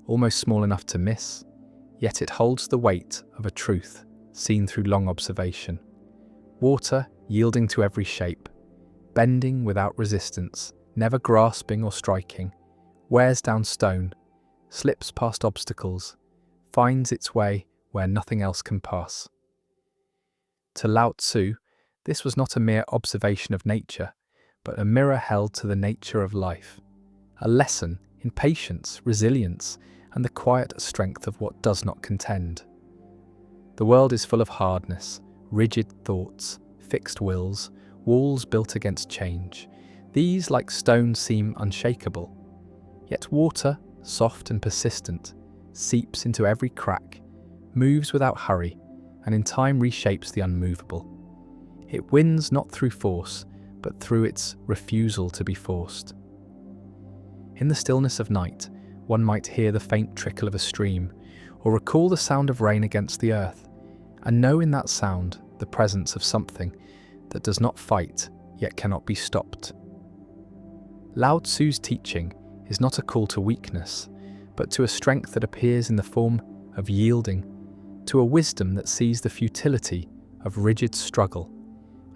almost small enough to miss, yet it holds the weight of a truth seen through long observation. Water, yielding to every shape, bending without resistance, never grasping or striking, wears down stone, slips past obstacles, finds its way where nothing else can pass. To Lao Tzu, this was not a mere observation of nature, but a mirror held to the nature of life, a lesson in patience, resilience, and the quiet strength of what does not contend. The world is full of hardness, rigid thoughts, fixed wills, walls built against change. These, like stone, seem unshakable. Yet water, soft and persistent, seeps into every crack, moves without hurry, and in time reshapes the unmovable. It wins not through force, but through its refusal to be forced. In the stillness of night, one might hear the faint trickle of a stream, or recall the sound of rain against the earth, and know in that sound the presence of something that does not fight, yet cannot be stopped. Lao Tzu's teaching is not a call to weakness, but to a strength that appears in the form of yielding, to a wisdom that sees the futility of rigid struggle,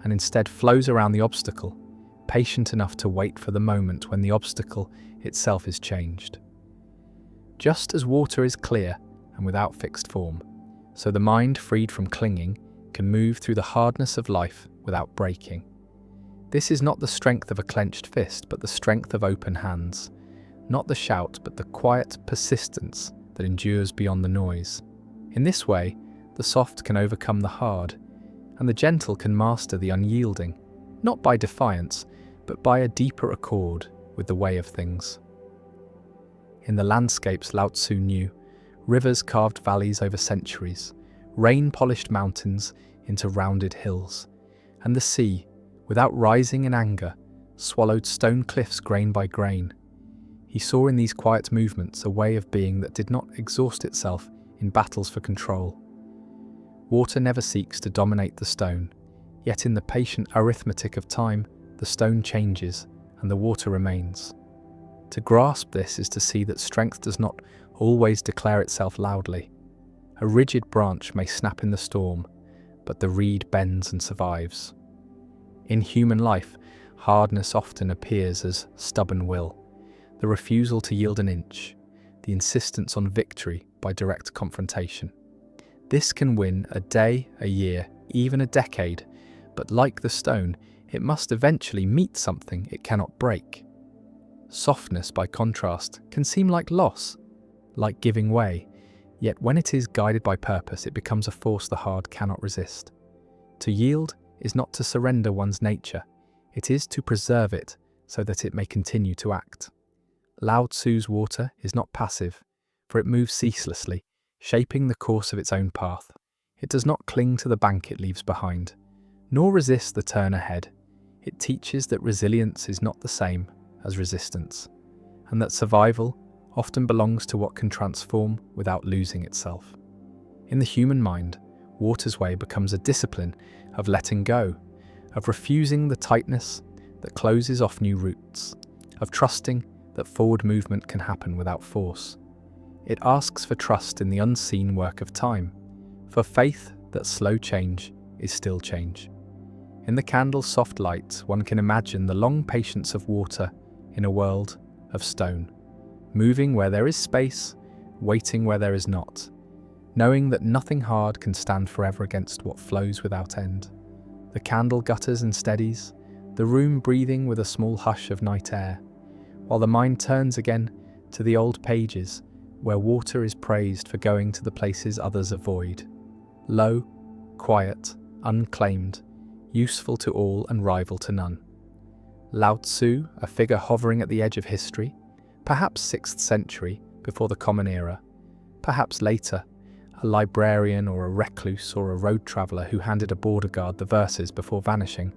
and instead flows around the obstacle, patient enough to wait for the moment when the obstacle itself is changed. Just as water is clear and without fixed form, so the mind, freed from clinging, can move through the hardness of life without breaking. This is not the strength of a clenched fist, but the strength of open hands, not the shout, but the quiet persistence that endures beyond the noise. In this way, the soft can overcome the hard, and the gentle can master the unyielding, not by defiance, but by a deeper accord with the way of things. In the landscapes Lao Tzu knew, rivers carved valleys over centuries, rain polished mountains into rounded hills, and the sea, without rising in anger, swallowed stone cliffs grain by grain. He saw in these quiet movements a way of being that did not exhaust itself in battles for control. Water never seeks to dominate the stone, yet in the patient arithmetic of time, the stone changes and the water remains. To grasp this is to see that strength does not always declare itself loudly. A rigid branch may snap in the storm, but the reed bends and survives. In human life, hardness often appears as stubborn will, the refusal to yield an inch, the insistence on victory by direct confrontation. This can win a day, a year, even a decade, but like the stone, it must eventually meet something it cannot break. Softness, by contrast, can seem like loss, like giving way, yet when it is guided by purpose, it becomes a force the hard cannot resist. To yield is not to surrender one's nature, it is to preserve it so that it may continue to act. Lao Tzu's water is not passive, for it moves ceaselessly, shaping the course of its own path. It does not cling to the bank it leaves behind, nor resist the turn ahead. It teaches that resilience is not the same as resistance, and that survival often belongs to what can transform without losing itself. In the human mind, water's way becomes a discipline of letting go, of refusing the tightness that closes off new routes, of trusting that forward movement can happen without force. It asks for trust in the unseen work of time, for faith that slow change is still change. In the candle's soft light, one can imagine the long patience of water in a world of stone, moving where there is space, waiting where there is not, knowing that nothing hard can stand forever against what flows without end. The candle gutters and steadies, the room breathing with a small hush of night air, while the mind turns again to the old pages where water is praised for going to the places others avoid. Low, quiet, unclaimed, useful to all and rival to none. Lao Tzu, a figure hovering at the edge of history, perhaps 6th century before the Common Era, perhaps later, a librarian or a recluse or a road traveller who handed a border guard the verses before vanishing,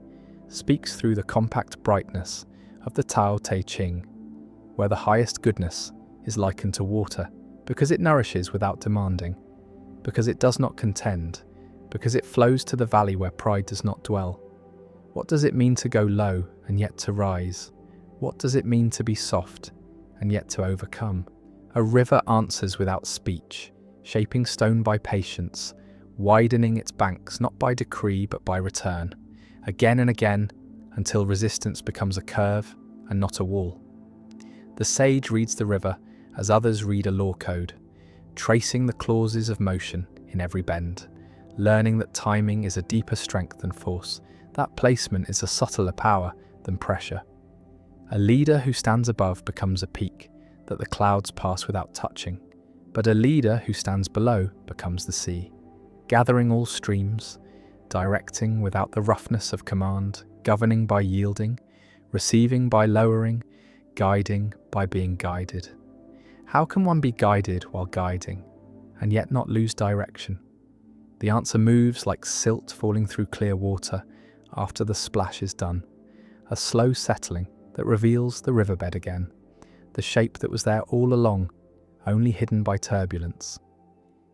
speaks through the compact brightness of the Tao Te Ching, where the highest goodness is likened to water, because it nourishes without demanding, because it does not contend, because it flows to the valley where pride does not dwell. What does it mean to go low and yet to rise? What does it mean to be soft and yet to overcome? A river answers without speech, shaping stone by patience, widening its banks not by decree but by return, again and again, until resistance becomes a curve and not a wall. The sage reads the river as others read a law code, tracing the clauses of motion in every bend, learning that timing is a deeper strength than force, that placement is a subtler power than pressure. A leader who stands above becomes a peak that the clouds pass without touching, but a leader who stands below becomes the sea, gathering all streams, directing without the roughness of command, governing by yielding, receiving by lowering, guiding by being guided. How can one be guided while guiding, and yet not lose direction? The answer moves like silt falling through clear water after the splash is done, a slow settling that reveals the riverbed again, the shape that was there all along, only hidden by turbulence.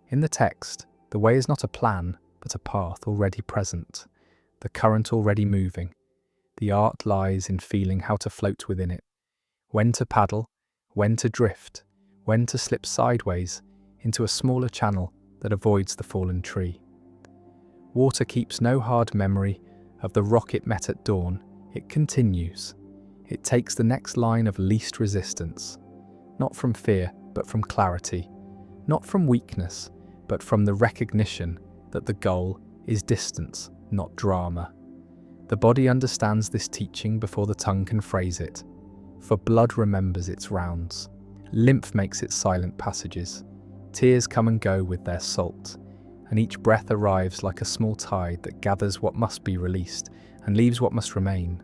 In the text, the way is not a plan, but a path already present, the current already moving. The art lies in feeling how to float within it, when to paddle, when to drift, when to slip sideways into a smaller channel that avoids the fallen tree. Water keeps no hard memory of the rock it met at dawn. It continues. It takes the next line of least resistance, not from fear, but from clarity, not from weakness, but from the recognition that the goal is distance, not drama. The body understands this teaching before the tongue can phrase it, for blood remembers its rounds, lymph makes its silent passages, tears come and go with their salt, and each breath arrives like a small tide that gathers what must be released and leaves what must remain.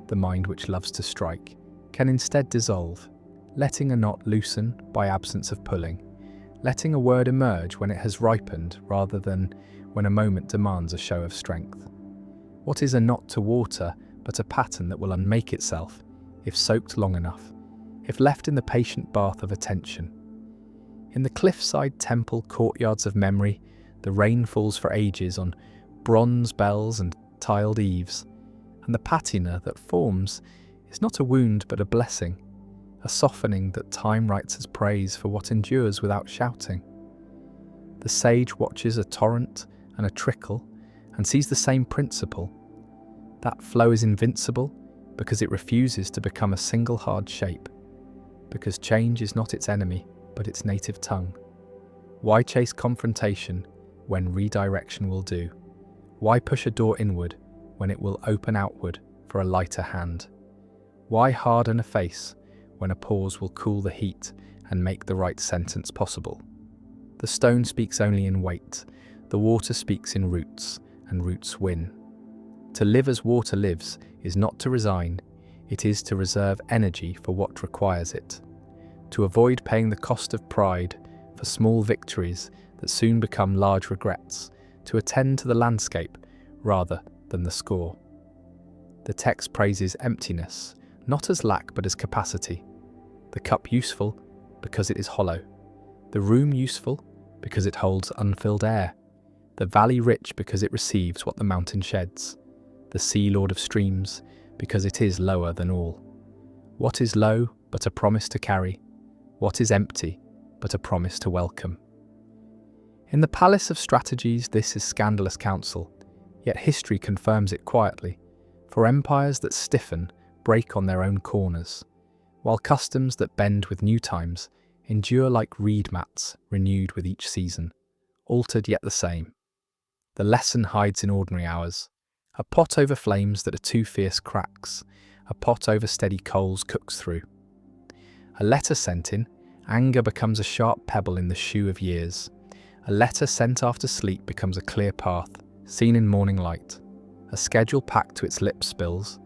The mind which loves to strike can instead dissolve, letting a knot loosen by absence of pulling, letting a word emerge when it has ripened rather than when a moment demands a show of strength. What is a knot to water but a pattern that will unmake itself if soaked long enough, if left in the patient bath of attention? In the cliffside temple courtyards of memory, the rain falls for ages on bronze bells and tiled eaves, and the patina that forms is not a wound but a blessing, a softening that time writes as praise for what endures without shouting. The sage watches a torrent and a trickle and sees the same principle. That flow is invincible because it refuses to become a single hard shape, because change is not its enemy but its native tongue. Why chase confrontation when redirection will do? Why push a door inward when it will open outward for a lighter hand? Why harden a face when a pause will cool the heat and make the right sentence possible? The stone speaks only in weight, the water speaks in roots, and roots win. To live as water lives is not to resign, it is to reserve energy for what requires it, to avoid paying the cost of pride for small victories that soon become large regrets, to attend to the landscape rather than the score. The text praises emptiness, not as lack but as capacity. The cup useful because it is hollow, the room useful because it holds unfilled air, the valley rich because it receives what the mountain sheds, the sea lord of streams because it is lower than all. What is low but a promise to carry? What is empty but a promise to welcome? In the palace of strategies, this is scandalous counsel. Yet history confirms it quietly, for empires that stiffen break on their own corners, while customs that bend with new times endure like reed mats renewed with each season, altered yet the same. The lesson hides in ordinary hours. A pot over flames that are too fierce cracks, a pot over steady coals cooks through. A letter sent in, anger becomes a sharp pebble in the shoe of years. A letter sent after sleep becomes a clear path, seen in morning light. A schedule packed to its lips spills.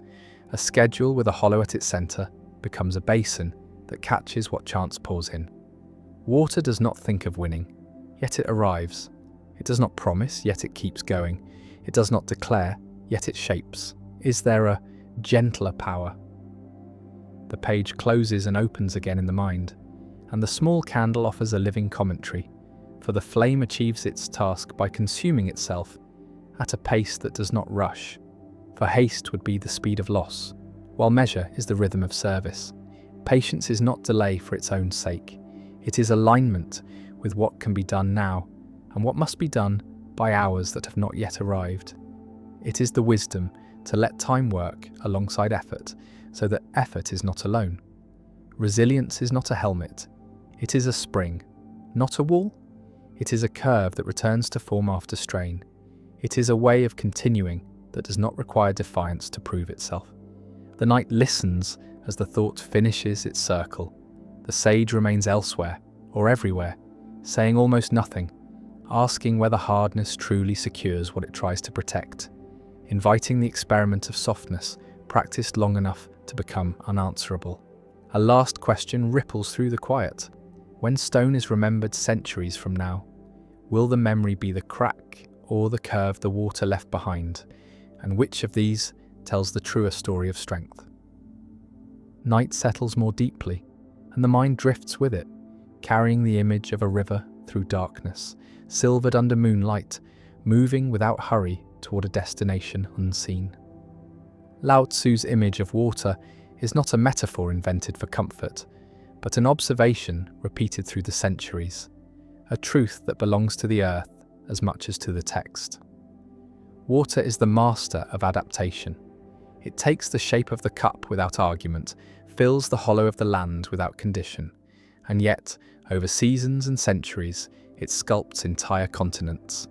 A schedule with a hollow at its centre becomes a basin that catches what chance pours in. Water does not think of winning, yet it arrives. It does not promise, yet it keeps going. It does not declare, yet it shapes. Is there a gentler power? The page closes and opens again in the mind, and the small candle offers a living commentary, for the flame achieves its task by consuming itself at a pace that does not rush, for haste would be the speed of loss, while measure is the rhythm of service. Patience is not delay for its own sake. It is alignment with what can be done now, and what must be done by hours that have not yet arrived. It is the wisdom to let time work alongside effort, so that effort is not alone. Resilience is not a helmet. It is a spring, not a wall. It is a curve that returns to form after strain. It is a way of continuing that does not require defiance to prove itself. The night listens as the thought finishes its circle. The sage remains elsewhere, or everywhere, saying almost nothing, asking whether hardness truly secures what it tries to protect, inviting the experiment of softness practiced long enough to become unanswerable. A last question ripples through the quiet. When stone is remembered centuries from now, will the memory be the crack or the curve the water left behind? And which of these tells the truer story of strength? Night settles more deeply, and the mind drifts with it, carrying the image of a river through darkness, silvered under moonlight, moving without hurry toward a destination unseen. Lao Tzu's image of water is not a metaphor invented for comfort, but an observation repeated through the centuries, a truth that belongs to the earth as much as to the text. Water is the master of adaptation. It takes the shape of the cup without argument, fills the hollow of the land without condition, and yet, over seasons and centuries, it sculpts entire continents.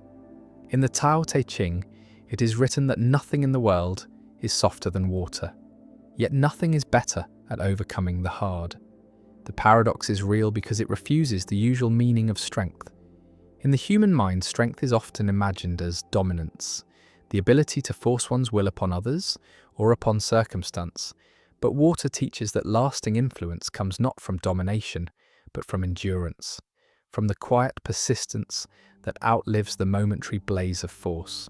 In the Tao Te Ching, it is written that nothing in the world is softer than water, yet nothing is better at overcoming the hard. The paradox is real because it refuses the usual meaning of strength. In the human mind, strength is often imagined as dominance, the ability to force one's will upon others or upon circumstance, but water teaches that lasting influence comes not from domination, but from endurance, from the quiet persistence that outlives the momentary blaze of force.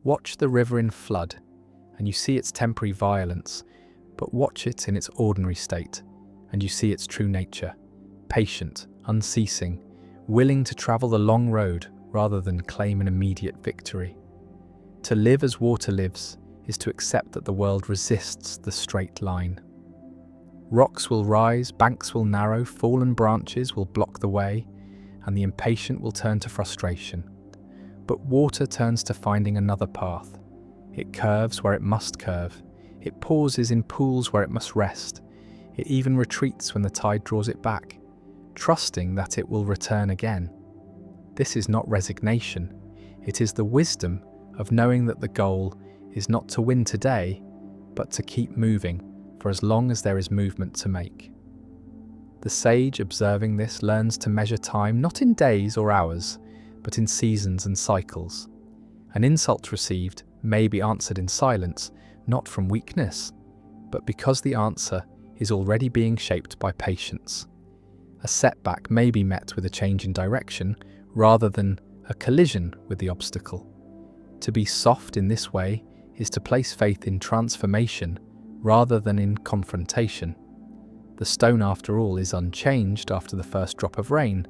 Watch the river in flood, and you see its temporary violence, but watch it in its ordinary state, and you see its true nature, patient, unceasing, willing to travel the long road rather than claim an immediate victory. To live as water lives is to accept that the world resists the straight line. Rocks will rise, banks will narrow, fallen branches will block the way, and the impatient will turn to frustration. But water turns to finding another path. It curves where it must curve. It pauses in pools where it must rest. It even retreats when the tide draws it back, trusting that it will return again. This is not resignation. It is the wisdom of knowing that the goal is not to win today, but to keep moving for as long as there is movement to make. The sage observing this learns to measure time not in days or hours, but in seasons and cycles. An insult received may be answered in silence, not from weakness, but because the answer is already being shaped by patience. A setback may be met with a change in direction rather than a collision with the obstacle. To be soft in this way is to place faith in transformation rather than in confrontation. The stone, after all, is unchanged after the first drop of rain,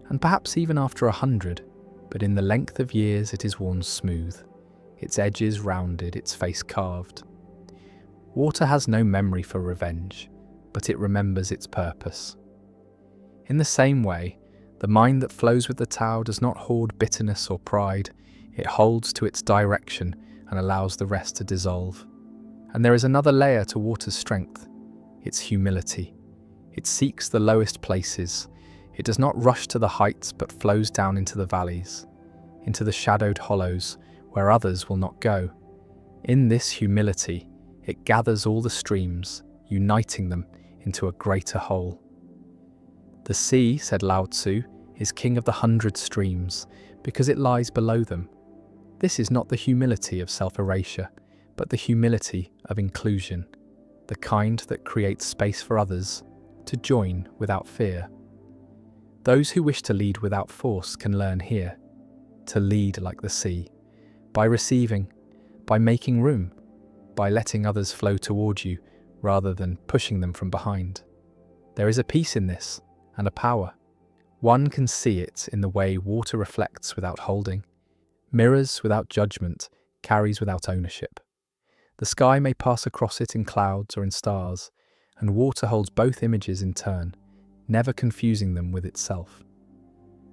and perhaps even after 100, but in the length of years it is worn smooth, its edges rounded, its face carved. Water has no memory for revenge, but it remembers its purpose. In the same way, the mind that flows with the Tao does not hoard bitterness or pride. It holds to its direction and allows the rest to dissolve. And there is another layer to water's strength, its humility. It seeks the lowest places. It does not rush to the heights but flows down into the valleys, into the shadowed hollows where others will not go. In this humility, it gathers all the streams, uniting them into a greater whole. The sea, said Lao Tzu, is king of the 100 streams because it lies below them. This is not the humility of self-erasure, but the humility of inclusion, the kind that creates space for others to join without fear. Those who wish to lead without force can learn here, to lead like the sea, by receiving, by making room, by letting others flow toward you rather than pushing them from behind. There is a peace in this, and a power. One can see it in the way water reflects without holding, mirrors without judgment, carries without ownership. The sky may pass across it in clouds or in stars, and water holds both images in turn, never confusing them with itself.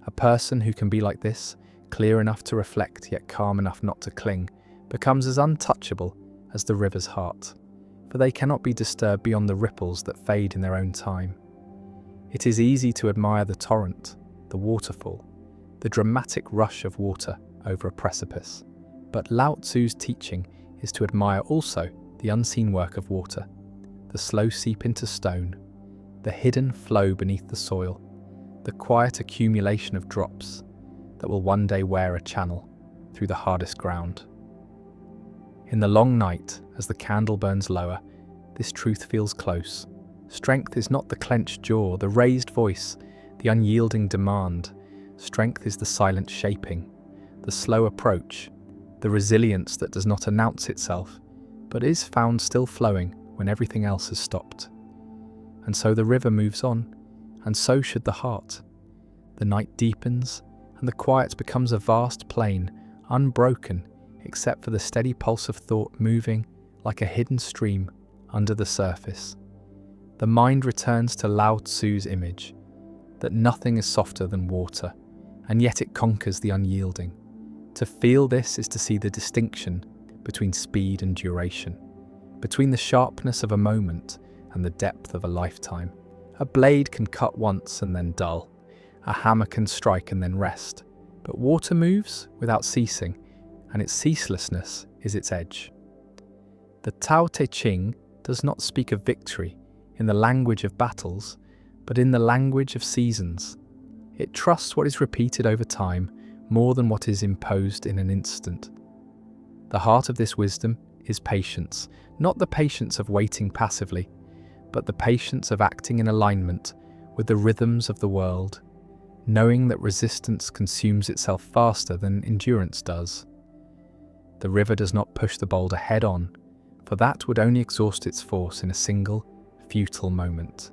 A person who can be like this, clear enough to reflect yet calm enough not to cling, becomes as untouchable as the river's heart, for they cannot be disturbed beyond the ripples that fade in their own time. It is easy to admire the torrent, the waterfall, the dramatic rush of water over a precipice, but Lao Tzu's teaching is to admire also the unseen work of water, the slow seep into stone, the hidden flow beneath the soil, the quiet accumulation of drops that will one day wear a channel through the hardest ground. In the long night, as the candle burns lower, this truth feels close. Strength is not the clenched jaw, the raised voice, the unyielding demand. Strength is the silent shaping, the slow approach, the resilience that does not announce itself, but is found still flowing when everything else has stopped. And so the river moves on, and so should the heart. The night deepens, and the quiet becomes a vast plain, unbroken, except for the steady pulse of thought moving like a hidden stream under the surface. The mind returns to Lao Tzu's image, that nothing is softer than water, and yet it conquers the unyielding. To feel this is to see the distinction between speed and duration, between the sharpness of a moment and the depth of a lifetime. A blade can cut once and then dull. A hammer can strike and then rest. But water moves without ceasing, and its ceaselessness is its edge. The Tao Te Ching does not speak of victory in the language of battles, but in the language of seasons. It trusts what is repeated over time more than what is imposed in an instant. The heart of this wisdom is patience, not the patience of waiting passively, but the patience of acting in alignment with the rhythms of the world, knowing that resistance consumes itself faster than endurance does. The river does not push the boulder head on, for that would only exhaust its force in a single, futile moment.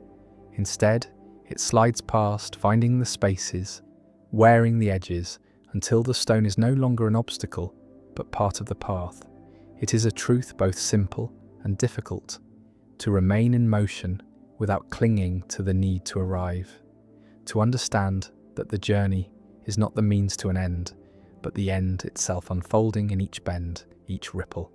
Instead, it slides past, finding the spaces, wearing the edges, until the stone is no longer an obstacle, but part of the path. It is a truth both simple and difficult, to remain in motion without clinging to the need to arrive, to understand that the journey is not the means to an end, but the end itself unfolding in each bend, each ripple.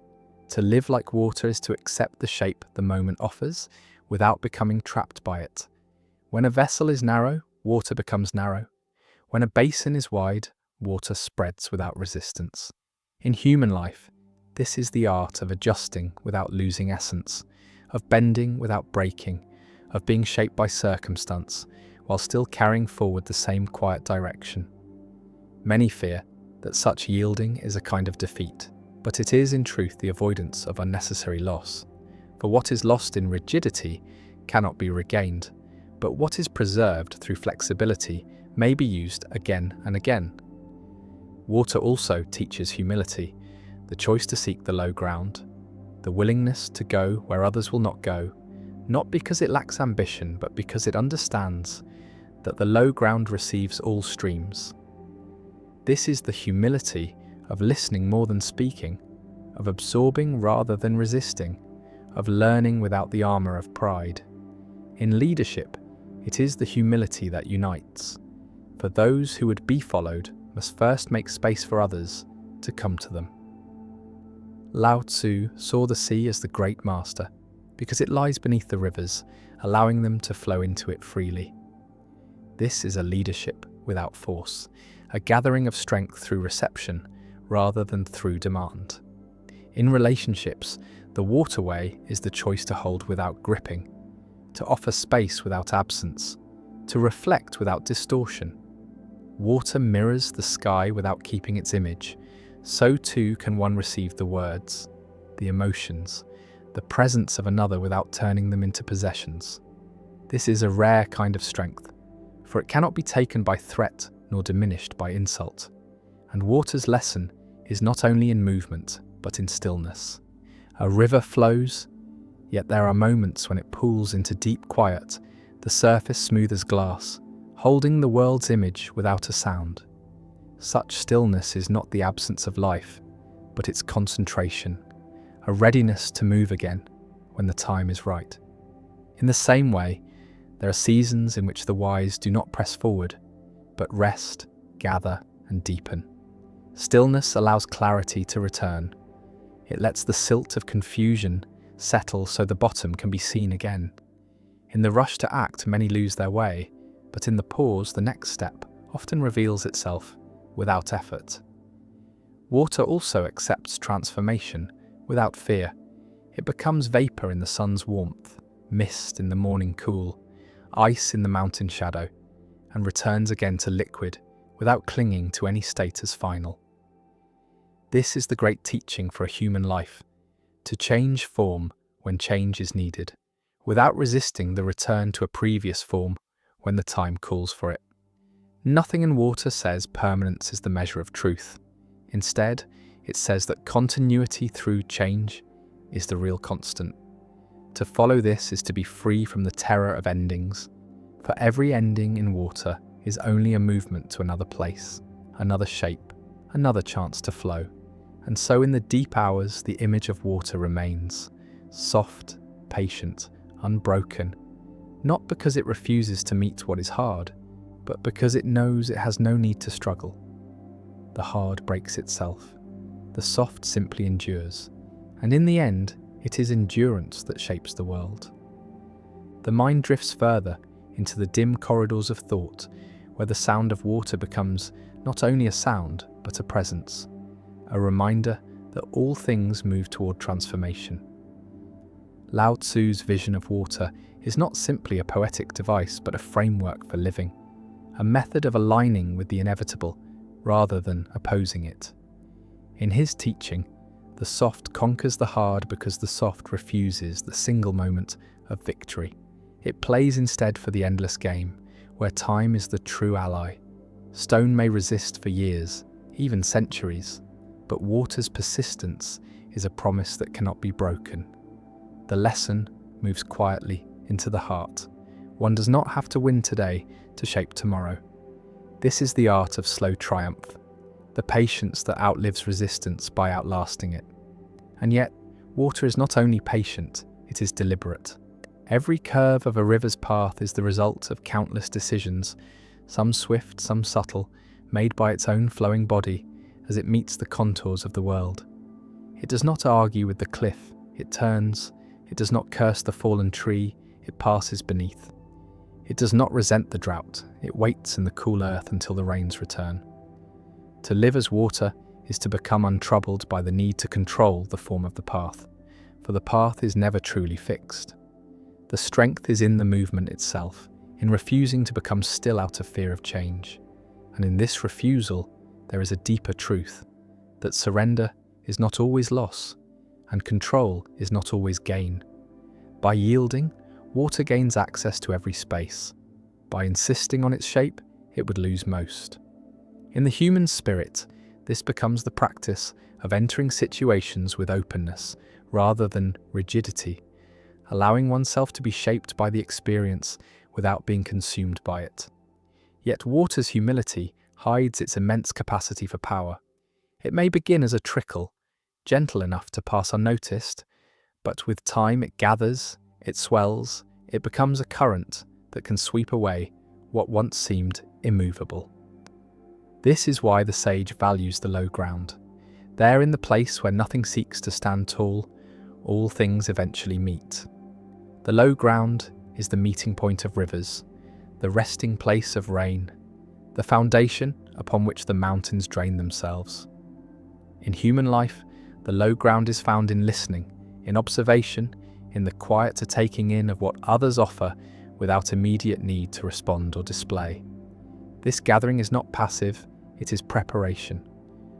To live like water is to accept the shape the moment offers without becoming trapped by it. When a vessel is narrow, water becomes narrow. When a basin is wide, water spreads without resistance. In human life, this is the art of adjusting without losing essence, of bending without breaking, of being shaped by circumstance, while still carrying forward the same quiet direction. Many fear that such yielding is a kind of defeat, but it is in truth the avoidance of unnecessary loss. For what is lost in rigidity cannot be regained, but what is preserved through flexibility may be used again and again. Water also teaches humility, the choice to seek the low ground, the willingness to go where others will not go, not because it lacks ambition, but because it understands that the low ground receives all streams. This is the humility of listening more than speaking, of absorbing rather than resisting, of learning without the armor of pride. In leadership, it is the humility that unites. For those who would be followed must first make space for others, to come to them. Lao Tzu saw the sea as the great master because it lies beneath the rivers, allowing them to flow into it freely. This is a leadership without force, a gathering of strength through reception rather than through demand. In relationships, the waterway is the choice to hold without gripping, to offer space without absence, to reflect without distortion. Water mirrors the sky without keeping its image. So too can one receive the words, the emotions, the presence of another without turning them into possessions. This is a rare kind of strength, for it cannot be taken by threat nor diminished by insult. And water's lesson is not only in movement, but in stillness. A river flows, yet there are moments when it pools into deep quiet, the surface smooth as glass, holding the world's image without a sound. Such stillness is not the absence of life, but its concentration, a readiness to move again when the time is right. In the same way, there are seasons in which the wise do not press forward, but rest, gather, and deepen. Stillness allows clarity to return. It lets the silt of confusion settle so the bottom can be seen again. In the rush to act, many lose their way, but in the pause, the next step often reveals itself without effort. Water also accepts transformation without fear. It becomes vapor in the sun's warmth, mist in the morning cool, ice in the mountain shadow, and returns again to liquid without clinging to any state as final. This is the great teaching for a human life, to change form when change is needed, without resisting the return to a previous form when the time calls for it. Nothing in water says permanence is the measure of truth. Instead, it says that continuity through change is the real constant. To follow this is to be free from the terror of endings, for every ending in water is only a movement to another place, another shape, another chance to flow. And so in the deep hours, the image of water remains, soft, patient, unbroken, not because it refuses to meet what is hard, but because it knows it has no need to struggle. The hard breaks itself, the soft simply endures, and in the end, it is endurance that shapes the world. The mind drifts further into the dim corridors of thought, where the sound of water becomes not only a sound, but a presence, a reminder that all things move toward transformation. Lao Tzu's vision of water is not simply a poetic device, but a framework for living, a method of aligning with the inevitable rather than opposing it. In his teaching, the soft conquers the hard because the soft refuses the single moment of victory. It plays instead for the endless game, where time is the true ally. Stone may resist for years, even centuries, but water's persistence is a promise that cannot be broken. The lesson moves quietly into the heart. One does not have to win today to shape tomorrow. This is the art of slow triumph, the patience that outlives resistance by outlasting it. And yet, water is not only patient, it is deliberate. Every curve of a river's path is the result of countless decisions, some swift, some subtle, made by its own flowing body as it meets the contours of the world. It does not argue with the cliff, it turns. It does not curse the fallen tree, it passes beneath. It does not resent the drought, it waits in the cool earth until the rains return. To live as water is to become untroubled by the need to control the form of the path, for the path is never truly fixed. The strength is in the movement itself, in refusing to become still out of fear of change. And in this refusal, there is a deeper truth, that surrender is not always loss, and control is not always gain. By yielding, water gains access to every space. By insisting on its shape, it would lose most. In the human spirit, this becomes the practice of entering situations with openness rather than rigidity, allowing oneself to be shaped by the experience without being consumed by it. Yet water's humility hides its immense capacity for power. It may begin as a trickle, gentle enough to pass unnoticed, but with time it gathers, it swells, it becomes a current that can sweep away what once seemed immovable. This is why the sage values the low ground. There, in the place where nothing seeks to stand tall, all things eventually meet. The low ground is the meeting point of rivers, the resting place of rain, the foundation upon which the mountains drain themselves. In human life, the low ground is found in listening, in observation, in the quiet taking in of what others offer without immediate need to respond or display. This gathering is not passive, it is preparation.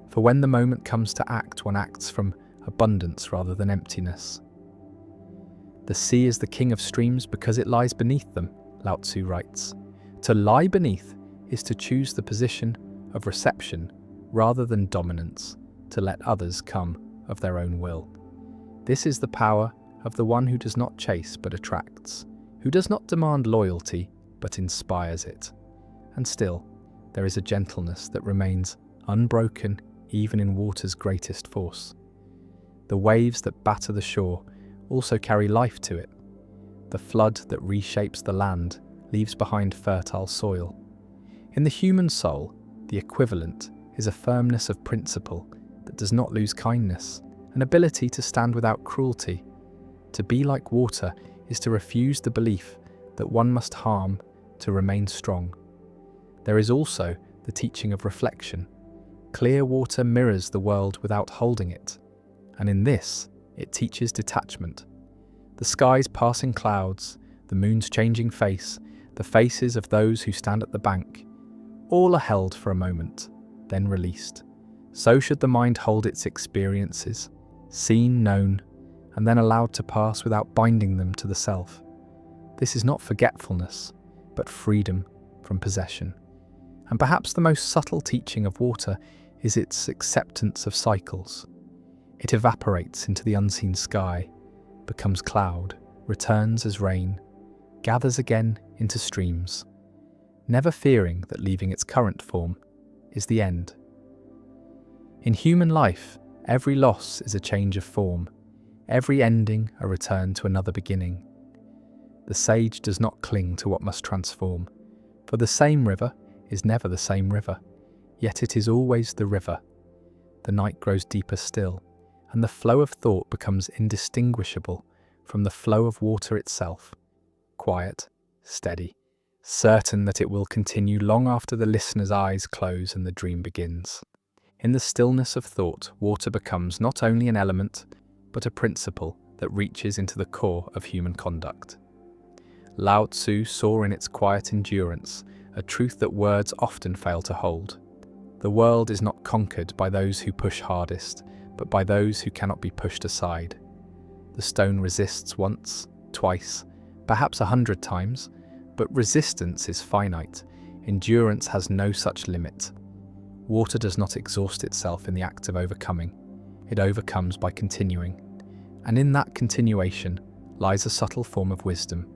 For when the moment comes to act, one acts from abundance rather than emptiness. The sea is the king of streams because it lies beneath them, Lao Tzu writes. To lie beneath is to choose the position of reception rather than dominance, to let others come of their own will. This is the power of the one who does not chase but attracts, who does not demand loyalty but inspires it. And still, there is a gentleness that remains unbroken even in water's greatest force. The waves that batter the shore also carry life to it. The flood that reshapes the land leaves behind fertile soil. In the human soul, the equivalent is a firmness of principle that does not lose kindness, an ability to stand without cruelty. To be like water is to refuse the belief that one must harm to remain strong. There is also the teaching of reflection. Clear water mirrors the world without holding it, and in this, it teaches detachment. The sky's passing clouds, the moon's changing face, the faces of those who stand at the bank, all are held for a moment, then released. So should the mind hold its experiences, seen, known, and then allowed to pass without binding them to the self. This is not forgetfulness, but freedom from possession. And perhaps the most subtle teaching of water is its acceptance of cycles. It evaporates into the unseen sky, becomes cloud, returns as rain, gathers again into streams, never fearing that leaving its current form is the end. In human life, every loss is a change of form, every ending a return to another beginning. The sage does not cling to what must transform, for the same river is never the same river, yet it is always the river. The night grows deeper still, and the flow of thought becomes indistinguishable from the flow of water itself, quiet, steady, certain that it will continue long after the listener's eyes close and the dream begins. In the stillness of thought, water becomes not only an element, but a principle that reaches into the core of human conduct. Lao Tzu saw in its quiet endurance a truth that words often fail to hold. The world is not conquered by those who push hardest, but by those who cannot be pushed aside. The stone resists once, twice, perhaps 100 times, but resistance is finite. Endurance has no such limit. Water does not exhaust itself in the act of overcoming. It overcomes by continuing. And in that continuation lies a subtle form of wisdom,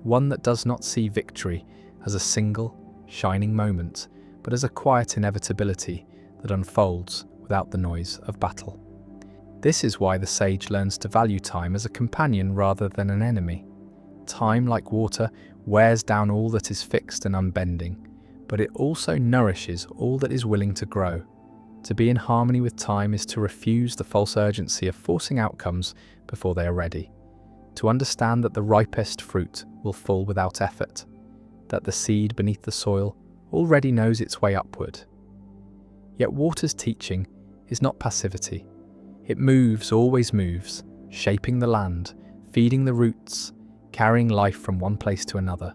one that does not see victory as a single, shining moment, but as a quiet inevitability that unfolds without the noise of battle. This is why the sage learns to value time as a companion rather than an enemy. Time, like water, wears down all that is fixed and unbending, but it also nourishes all that is willing to grow. To be in harmony with time is to refuse the false urgency of forcing outcomes before they are ready, to understand that the ripest fruit will fall without effort, that the seed beneath the soil already knows its way upward. Yet water's teaching is not passivity. It moves, always moves, shaping the land, feeding the roots, carrying life from one place to another.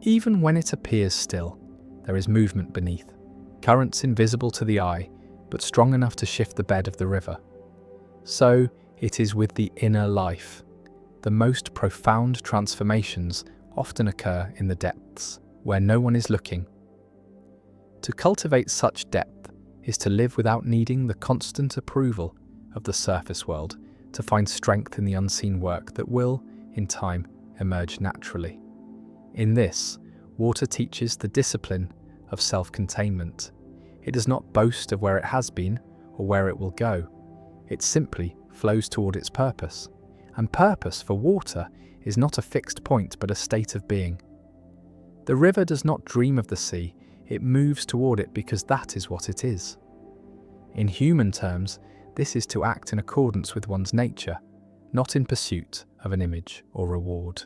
Even when it appears still, there is movement beneath, currents invisible to the eye, but strong enough to shift the bed of the river. So it is with the inner life. The most profound transformations often occur in the depths, where no one is looking. To cultivate such depth is to live without needing the constant approval of the surface world, to find strength in the unseen work that will, in time, emerge naturally. In this, water teaches the discipline of self-containment. It does not boast of where it has been or where it will go. It simply flows toward its purpose. And purpose for water is not a fixed point but a state of being. The river does not dream of the sea, it moves toward it because that is what it is. In human terms, this is to act in accordance with one's nature, not in pursuit of an image or reward.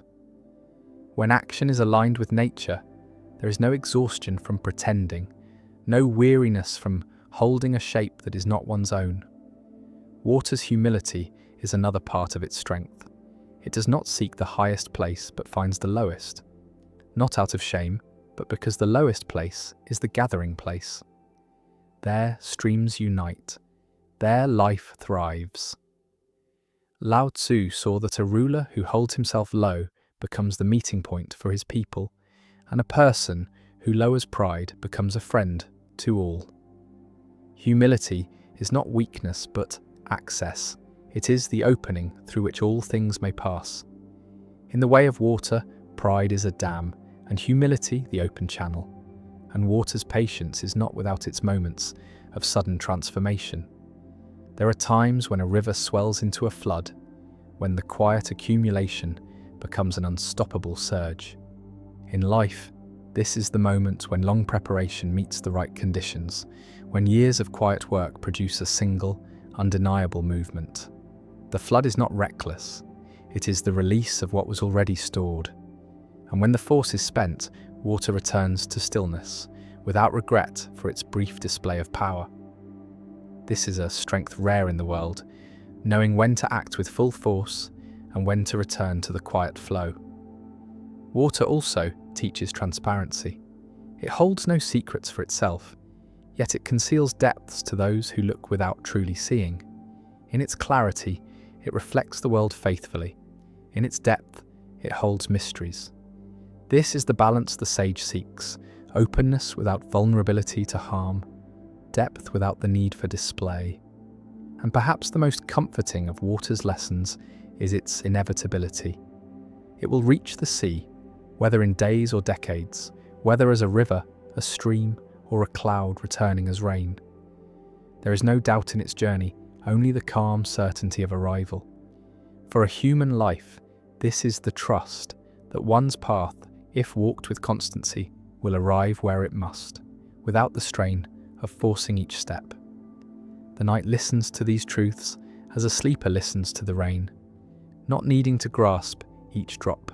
When action is aligned with nature, there is no exhaustion from pretending, no weariness from holding a shape that is not one's own. Water's humility is another part of its strength. It does not seek the highest place but finds the lowest, not out of shame, but because the lowest place is the gathering place. There streams unite, there life thrives. Lao Tzu saw that a ruler who holds himself low becomes the meeting point for his people, and a person who lowers pride becomes a friend to all. Humility is not weakness but access. It is the opening through which all things may pass. In the way of water, pride is a dam, and humility the open channel. And water's patience is not without its moments of sudden transformation. There are times when a river swells into a flood, when the quiet accumulation becomes an unstoppable surge. In life, this is the moment when long preparation meets the right conditions, when years of quiet work produce a single, undeniable movement. The flood is not reckless, it is the release of what was already stored. And when the force is spent, water returns to stillness, without regret for its brief display of power. This is a strength rare in the world, knowing when to act with full force and when to return to the quiet flow. Water also teaches transparency. It holds no secrets for itself, yet it conceals depths to those who look without truly seeing. In its clarity, it reflects the world faithfully. In its depth, it holds mysteries. This is the balance the sage seeks: openness without vulnerability to harm, depth without the need for display. And perhaps the most comforting of water's lessons is its inevitability. It will reach the sea, whether in days or decades, whether as a river, a stream, or a cloud returning as rain. There is no doubt in its journey, only the calm certainty of arrival. For a human life, this is the trust that one's path, if walked with constancy, will arrive where it must, without the strain of forcing each step. The night listens to these truths as a sleeper listens to the rain, not needing to grasp each drop,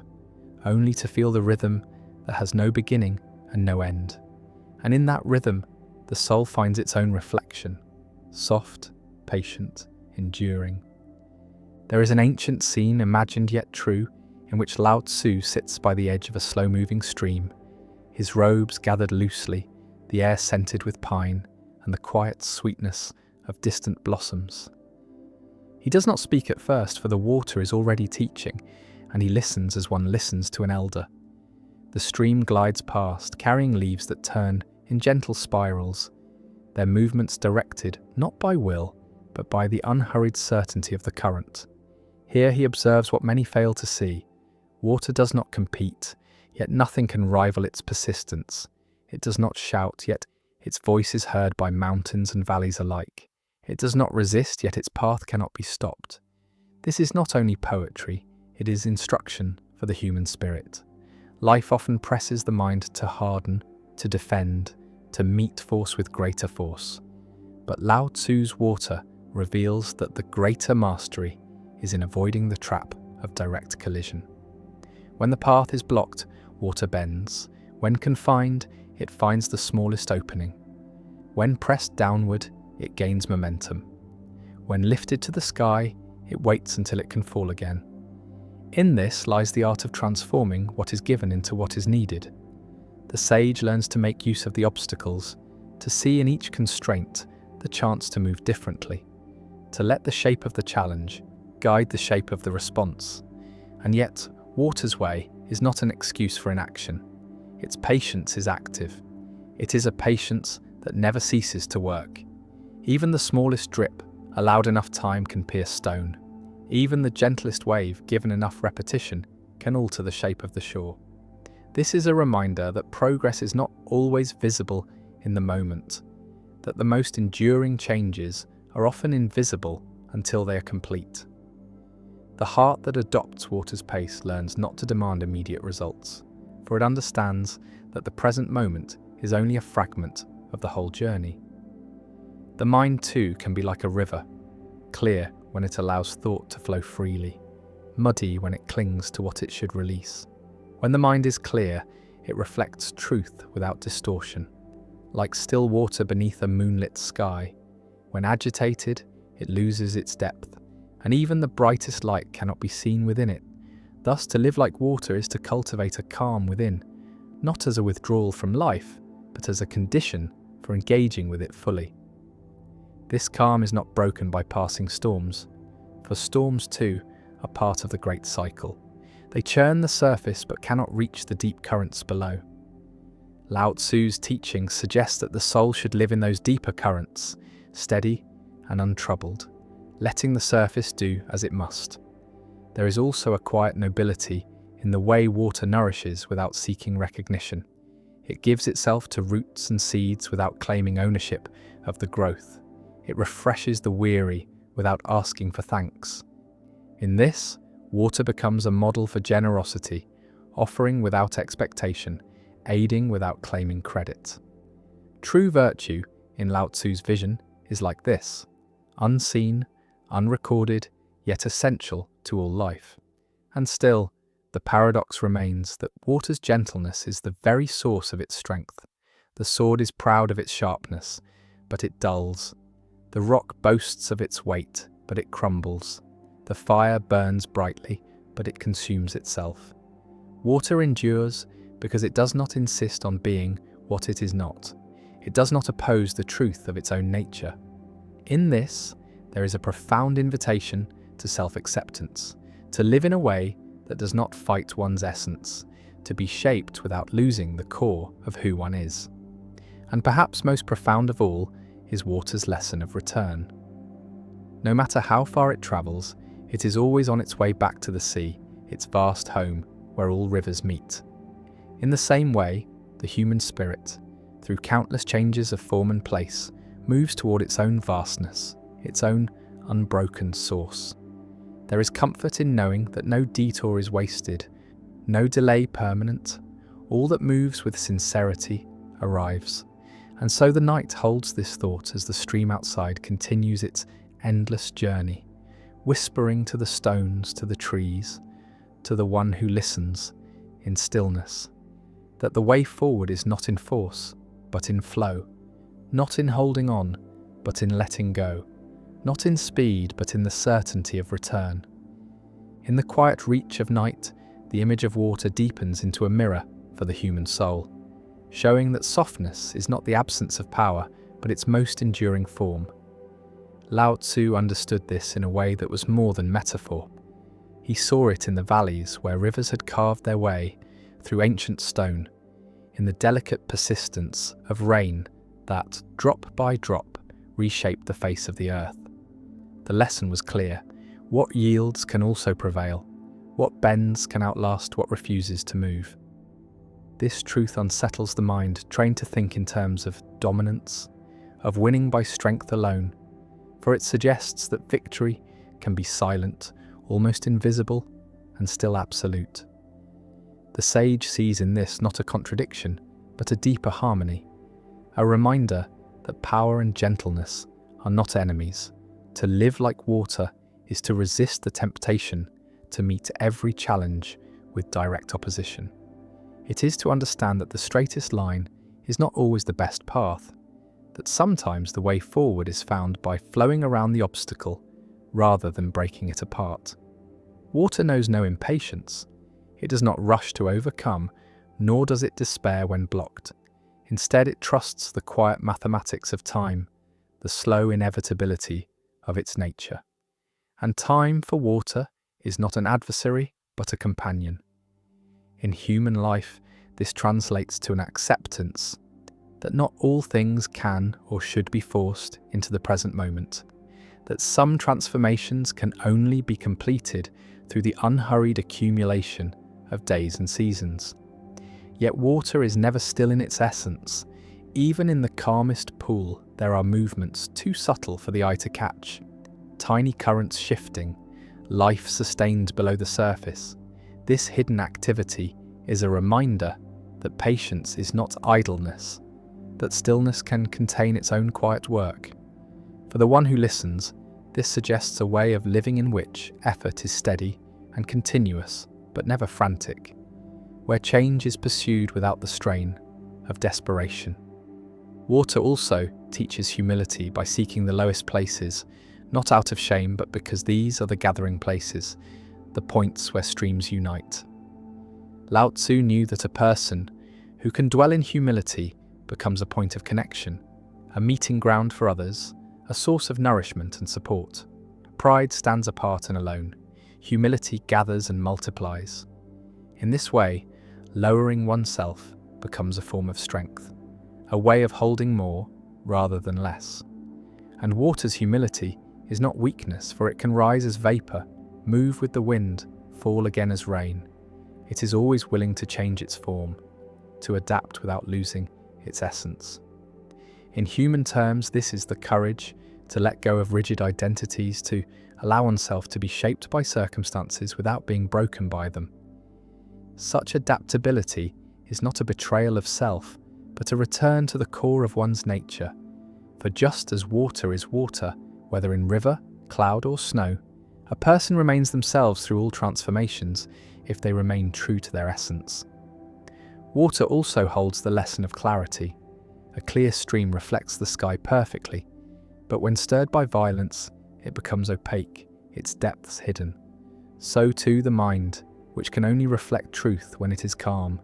only to feel the rhythm that has no beginning and no end. And in that rhythm, the soul finds its own reflection, soft, patient, enduring. There is an ancient scene, imagined yet true, in which Lao Tzu sits by the edge of a slow-moving stream, his robes gathered loosely, the air scented with pine, and the quiet sweetness of distant blossoms. He does not speak at first, for the water is already teaching, and he listens as one listens to an elder. The stream glides past, carrying leaves that turn in gentle spirals, their movements directed not by will, but by the unhurried certainty of the current. Here he observes what many fail to see. Water does not compete, yet nothing can rival its persistence. It does not shout, yet its voice is heard by mountains and valleys alike. It does not resist, yet its path cannot be stopped. This is not only poetry, it is instruction for the human spirit. Life often presses the mind to harden, to defend, to meet force with greater force. But Lao Tzu's water reveals that the greater mastery is in avoiding the trap of direct collision. When the path is blocked, water bends. When confined, it finds the smallest opening. When pressed downward, it gains momentum. When lifted to the sky, it waits until it can fall again. In this lies the art of transforming what is given into what is needed. The sage learns to make use of the obstacles, to see in each constraint the chance to move differently, to let the shape of the challenge guide the shape of the response. And yet, water's way is not an excuse for inaction. Its patience is active. It is a patience that never ceases to work. Even the smallest drip, allowed enough time, can pierce stone. Even the gentlest wave, given enough repetition, can alter the shape of the shore. This is a reminder that progress is not always visible in the moment, that the most enduring changes are often invisible until they are complete. The heart that adopts water's pace learns not to demand immediate results, for it understands that the present moment is only a fragment of the whole journey. The mind too can be like a river, clear when it allows thought to flow freely, muddy when it clings to what it should release. When the mind is clear, it reflects truth without distortion, like still water beneath a moonlit sky. When agitated, it loses its depth, and even the brightest light cannot be seen within it. Thus, to live like water is to cultivate a calm within, not as a withdrawal from life, but as a condition for engaging with it fully. This calm is not broken by passing storms, for storms too are part of the great cycle. They churn the surface but cannot reach the deep currents below. Lao Tzu's teachings suggest that the soul should live in those deeper currents, steady and untroubled, letting the surface do as it must. There is also a quiet nobility in the way water nourishes without seeking recognition. It gives itself to roots and seeds without claiming ownership of the growth. It refreshes the weary without asking for thanks. In this, water becomes a model for generosity, offering without expectation, aiding without claiming credit. True virtue, in Lao Tzu's vision, is like this: unseen, unrecorded, yet essential to all life. And still, the paradox remains that water's gentleness is the very source of its strength. The sword is proud of its sharpness, but it dulls. The rock boasts of its weight, but it crumbles. The fire burns brightly, but it consumes itself. Water endures because it does not insist on being what it is not. It does not oppose the truth of its own nature. In this, there is a profound invitation to self-acceptance, to live in a way that does not fight one's essence, to be shaped without losing the core of who one is. And perhaps most profound of all is water's lesson of return. No matter how far it travels, it is always on its way back to the sea, its vast home where all rivers meet. In the same way, the human spirit, through countless changes of form and place, moves toward its own vastness, its own unbroken source. There is comfort in knowing that no detour is wasted, no delay permanent. All that moves with sincerity arrives. And so the night holds this thought as the stream outside continues its endless journey, whispering to the stones, to the trees, to the one who listens in stillness, that the way forward is not in force, but in flow, not in holding on, but in letting go, not in speed, but in the certainty of return. In the quiet reach of night, the image of water deepens into a mirror for the human soul, showing that softness is not the absence of power, but its most enduring form. Lao Tzu understood this in a way that was more than metaphor. He saw it in the valleys where rivers had carved their way through ancient stone, in the delicate persistence of rain that, drop by drop, reshaped the face of the earth. The lesson was clear. What yields can also prevail. What bends can outlast what refuses to move. This truth unsettles the mind, trained to think in terms of dominance, of winning by strength alone, for it suggests that victory can be silent, almost invisible, and still absolute. The sage sees in this not a contradiction, but a deeper harmony, a reminder that power and gentleness are not enemies. To live like water is to resist the temptation to meet every challenge with direct opposition. It is to understand that the straightest line is not always the best path, that sometimes the way forward is found by flowing around the obstacle rather than breaking it apart. Water knows no impatience. It does not rush to overcome, nor does it despair when blocked. Instead, it trusts the quiet mathematics of time, the slow inevitability of its nature. And time for water is not an adversary, but a companion. In human life, this translates to an acceptance that not all things can or should be forced into the present moment, that some transformations can only be completed through the unhurried accumulation of days and seasons. Yet water is never still in its essence. Even in the calmest pool, there are movements too subtle for the eye to catch. Tiny currents shifting, life sustained below the surface. This hidden activity is a reminder that patience is not idleness, that stillness can contain its own quiet work. For the one who listens, this suggests a way of living in which effort is steady and continuous, but never frantic, where change is pursued without the strain of desperation. Water also teaches humility by seeking the lowest places, not out of shame, but because these are the gathering places, the points where streams unite. Lao Tzu knew that a person who can dwell in humility becomes a point of connection, a meeting ground for others, a source of nourishment and support. Pride stands apart and alone. Humility gathers and multiplies. In this way, lowering oneself becomes a form of strength, a way of holding more rather than less. And water's humility is not weakness, for it can rise as vapor, move with the wind, fall again as rain. It is always willing to change its form, to adapt without losing its essence. In human terms, this is the courage to let go of rigid identities, to allow oneself to be shaped by circumstances without being broken by them. Such adaptability is not a betrayal of self, but a return to the core of one's nature. For just as water is water, whether in river, cloud or snow, a person remains themselves through all transformations if they remain true to their essence. Water also holds the lesson of clarity. A clear stream reflects the sky perfectly, but when stirred by violence, it becomes opaque, its depths hidden. So too the mind, which can only reflect truth when it is calm.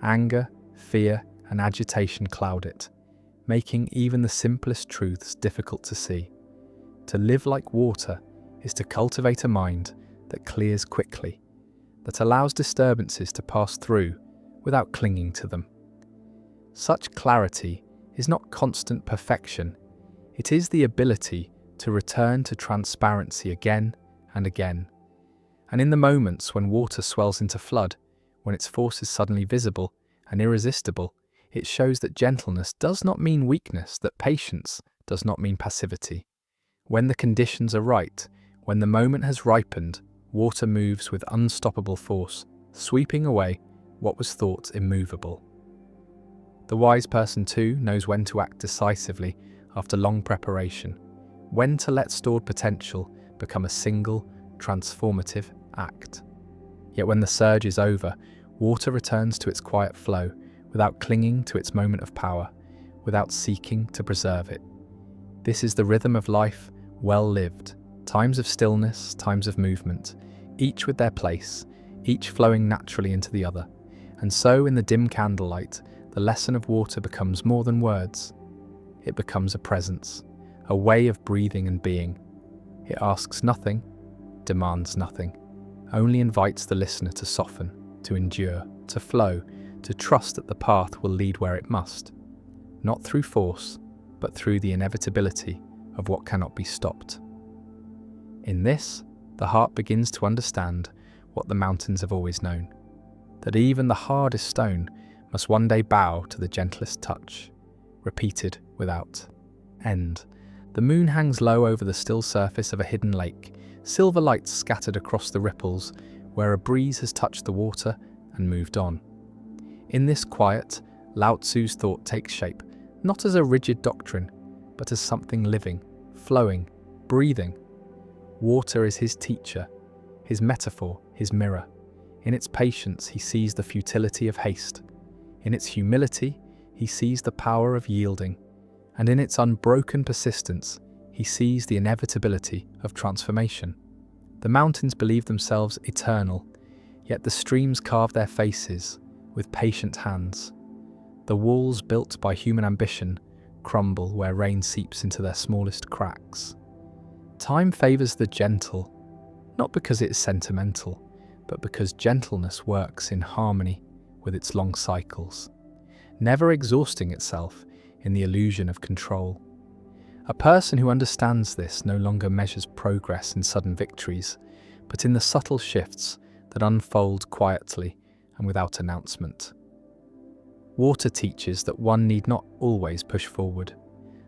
Anger, fear, and agitation cloud it, making even the simplest truths difficult to see. To live like water is to cultivate a mind that clears quickly, that allows disturbances to pass through without clinging to them. Such clarity is not constant perfection, it is the ability to return to transparency again and again. And in the moments when water swells into flood, when its force is suddenly visible and irresistible, it shows that gentleness does not mean weakness, that patience does not mean passivity. When the conditions are right, when the moment has ripened, water moves with unstoppable force, sweeping away what was thought immovable. The wise person too knows when to act decisively after long preparation, when to let stored potential become a single, transformative act. Yet when the surge is over, water returns to its quiet flow, without clinging to its moment of power, without seeking to preserve it. This is the rhythm of life well lived, times of stillness, times of movement, each with their place, each flowing naturally into the other. And so in the dim candlelight, the lesson of water becomes more than words. It becomes a presence, a way of breathing and being. It asks nothing, demands nothing, only invites the listener to soften, to endure, to flow, to trust that the path will lead where it must, not through force, but through the inevitability of what cannot be stopped. In this, the heart begins to understand what the mountains have always known, that even the hardest stone must one day bow to the gentlest touch, repeated without end. The moon hangs low over the still surface of a hidden lake, silver lights scattered across the ripples where a breeze has touched the water and moved on. In this quiet, Lao Tzu's thought takes shape, not as a rigid doctrine, but as something living, flowing, breathing. Water is his teacher, his metaphor, his mirror. In its patience, he sees the futility of haste. In its humility, he sees the power of yielding. And in its unbroken persistence, he sees the inevitability of transformation. The mountains believe themselves eternal, yet the streams carve their faces with patient hands. The walls built by human ambition crumble where rain seeps into their smallest cracks. Time favours the gentle, not because it is sentimental, but because gentleness works in harmony with its long cycles, never exhausting itself in the illusion of control. A person who understands this no longer measures progress in sudden victories, but in the subtle shifts that unfold quietly and without announcement. Water teaches that one need not always push forward.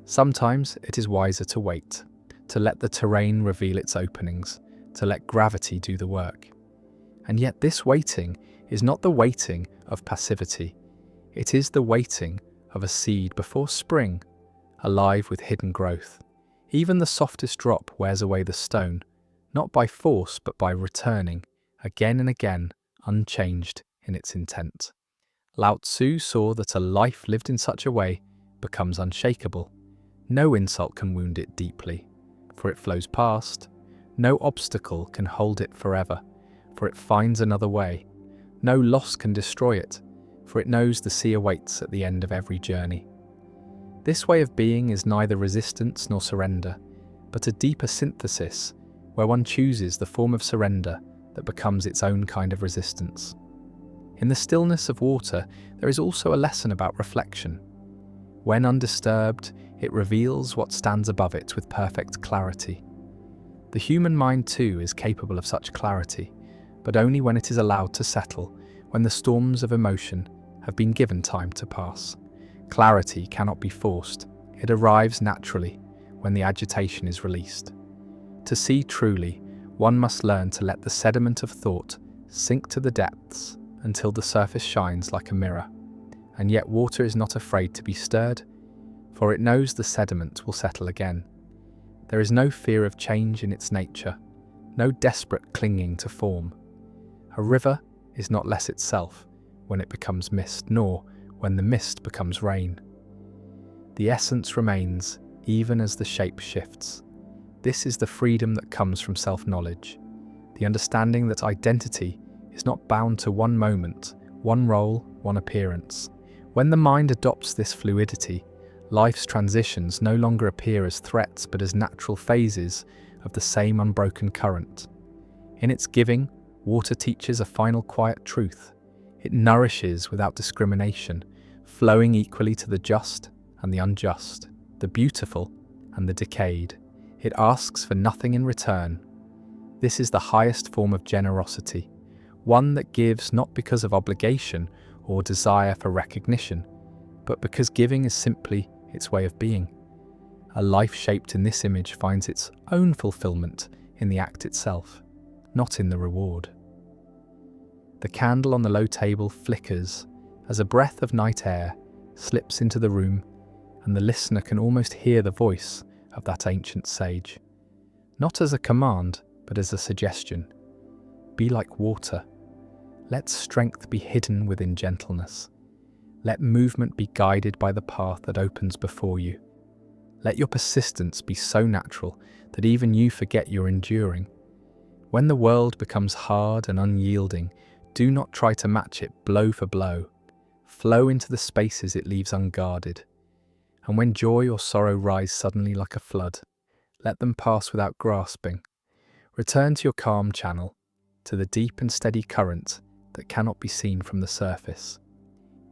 Sometimes it is wiser to wait, to let the terrain reveal its openings, to let gravity do the work. And yet this waiting is not the waiting of passivity. It is the waiting of a seed before spring, alive with hidden growth. Even the softest drop wears away the stone, not by force but by returning, again and again, unchanged in its intent. Lao Tzu saw that a life lived in such a way becomes unshakable. No insult can wound it deeply, for it flows past. No obstacle can hold it forever, for it finds another way. No loss can destroy it, for it knows the sea awaits at the end of every journey. This way of being is neither resistance nor surrender, but a deeper synthesis where one chooses the form of surrender that becomes its own kind of resistance. In the stillness of water, there is also a lesson about reflection. When undisturbed, it reveals what stands above it with perfect clarity. The human mind too is capable of such clarity, but only when it is allowed to settle, when the storms of emotion have been given time to pass. Clarity cannot be forced, it arrives naturally when the agitation is released. To see truly, one must learn to let the sediment of thought sink to the depths until the surface shines like a mirror. And yet water is not afraid to be stirred, for it knows the sediment will settle again. There is no fear of change in its nature, no desperate clinging to form. A river is not less itself when it becomes mist, nor when the mist becomes rain. The essence remains even as the shape shifts. This is the freedom that comes from self-knowledge, the understanding that identity is not bound to one moment, one role, one appearance. When the mind adopts this fluidity, life's transitions no longer appear as threats but as natural phases of the same unbroken current. In its giving, water teaches a final quiet truth. It nourishes without discrimination, flowing equally to the just and the unjust, the beautiful and the decayed. It asks for nothing in return. This is the highest form of generosity, one that gives not because of obligation or desire for recognition, but because giving is simply its way of being. A life shaped in this image finds its own fulfillment in the act itself, not in the reward. The candle on the low table flickers as a breath of night air slips into the room, and the listener can almost hear the voice of that ancient sage, not as a command, but as a suggestion. Be like water. Let strength be hidden within gentleness. Let movement be guided by the path that opens before you. Let your persistence be so natural that even you forget you're enduring. When the world becomes hard and unyielding, do not try to match it blow for blow. Flow into the spaces it leaves unguarded. And when joy or sorrow rise suddenly like a flood, let them pass without grasping. Return to your calm channel, to the deep and steady current that cannot be seen from the surface.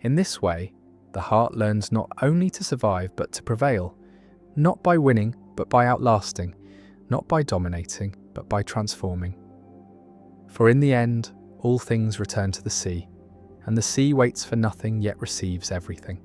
In this way, the heart learns not only to survive but to prevail, not by winning but by outlasting, not by dominating but by transforming. For in the end, all things return to the sea, and the sea waits for nothing yet receives everything.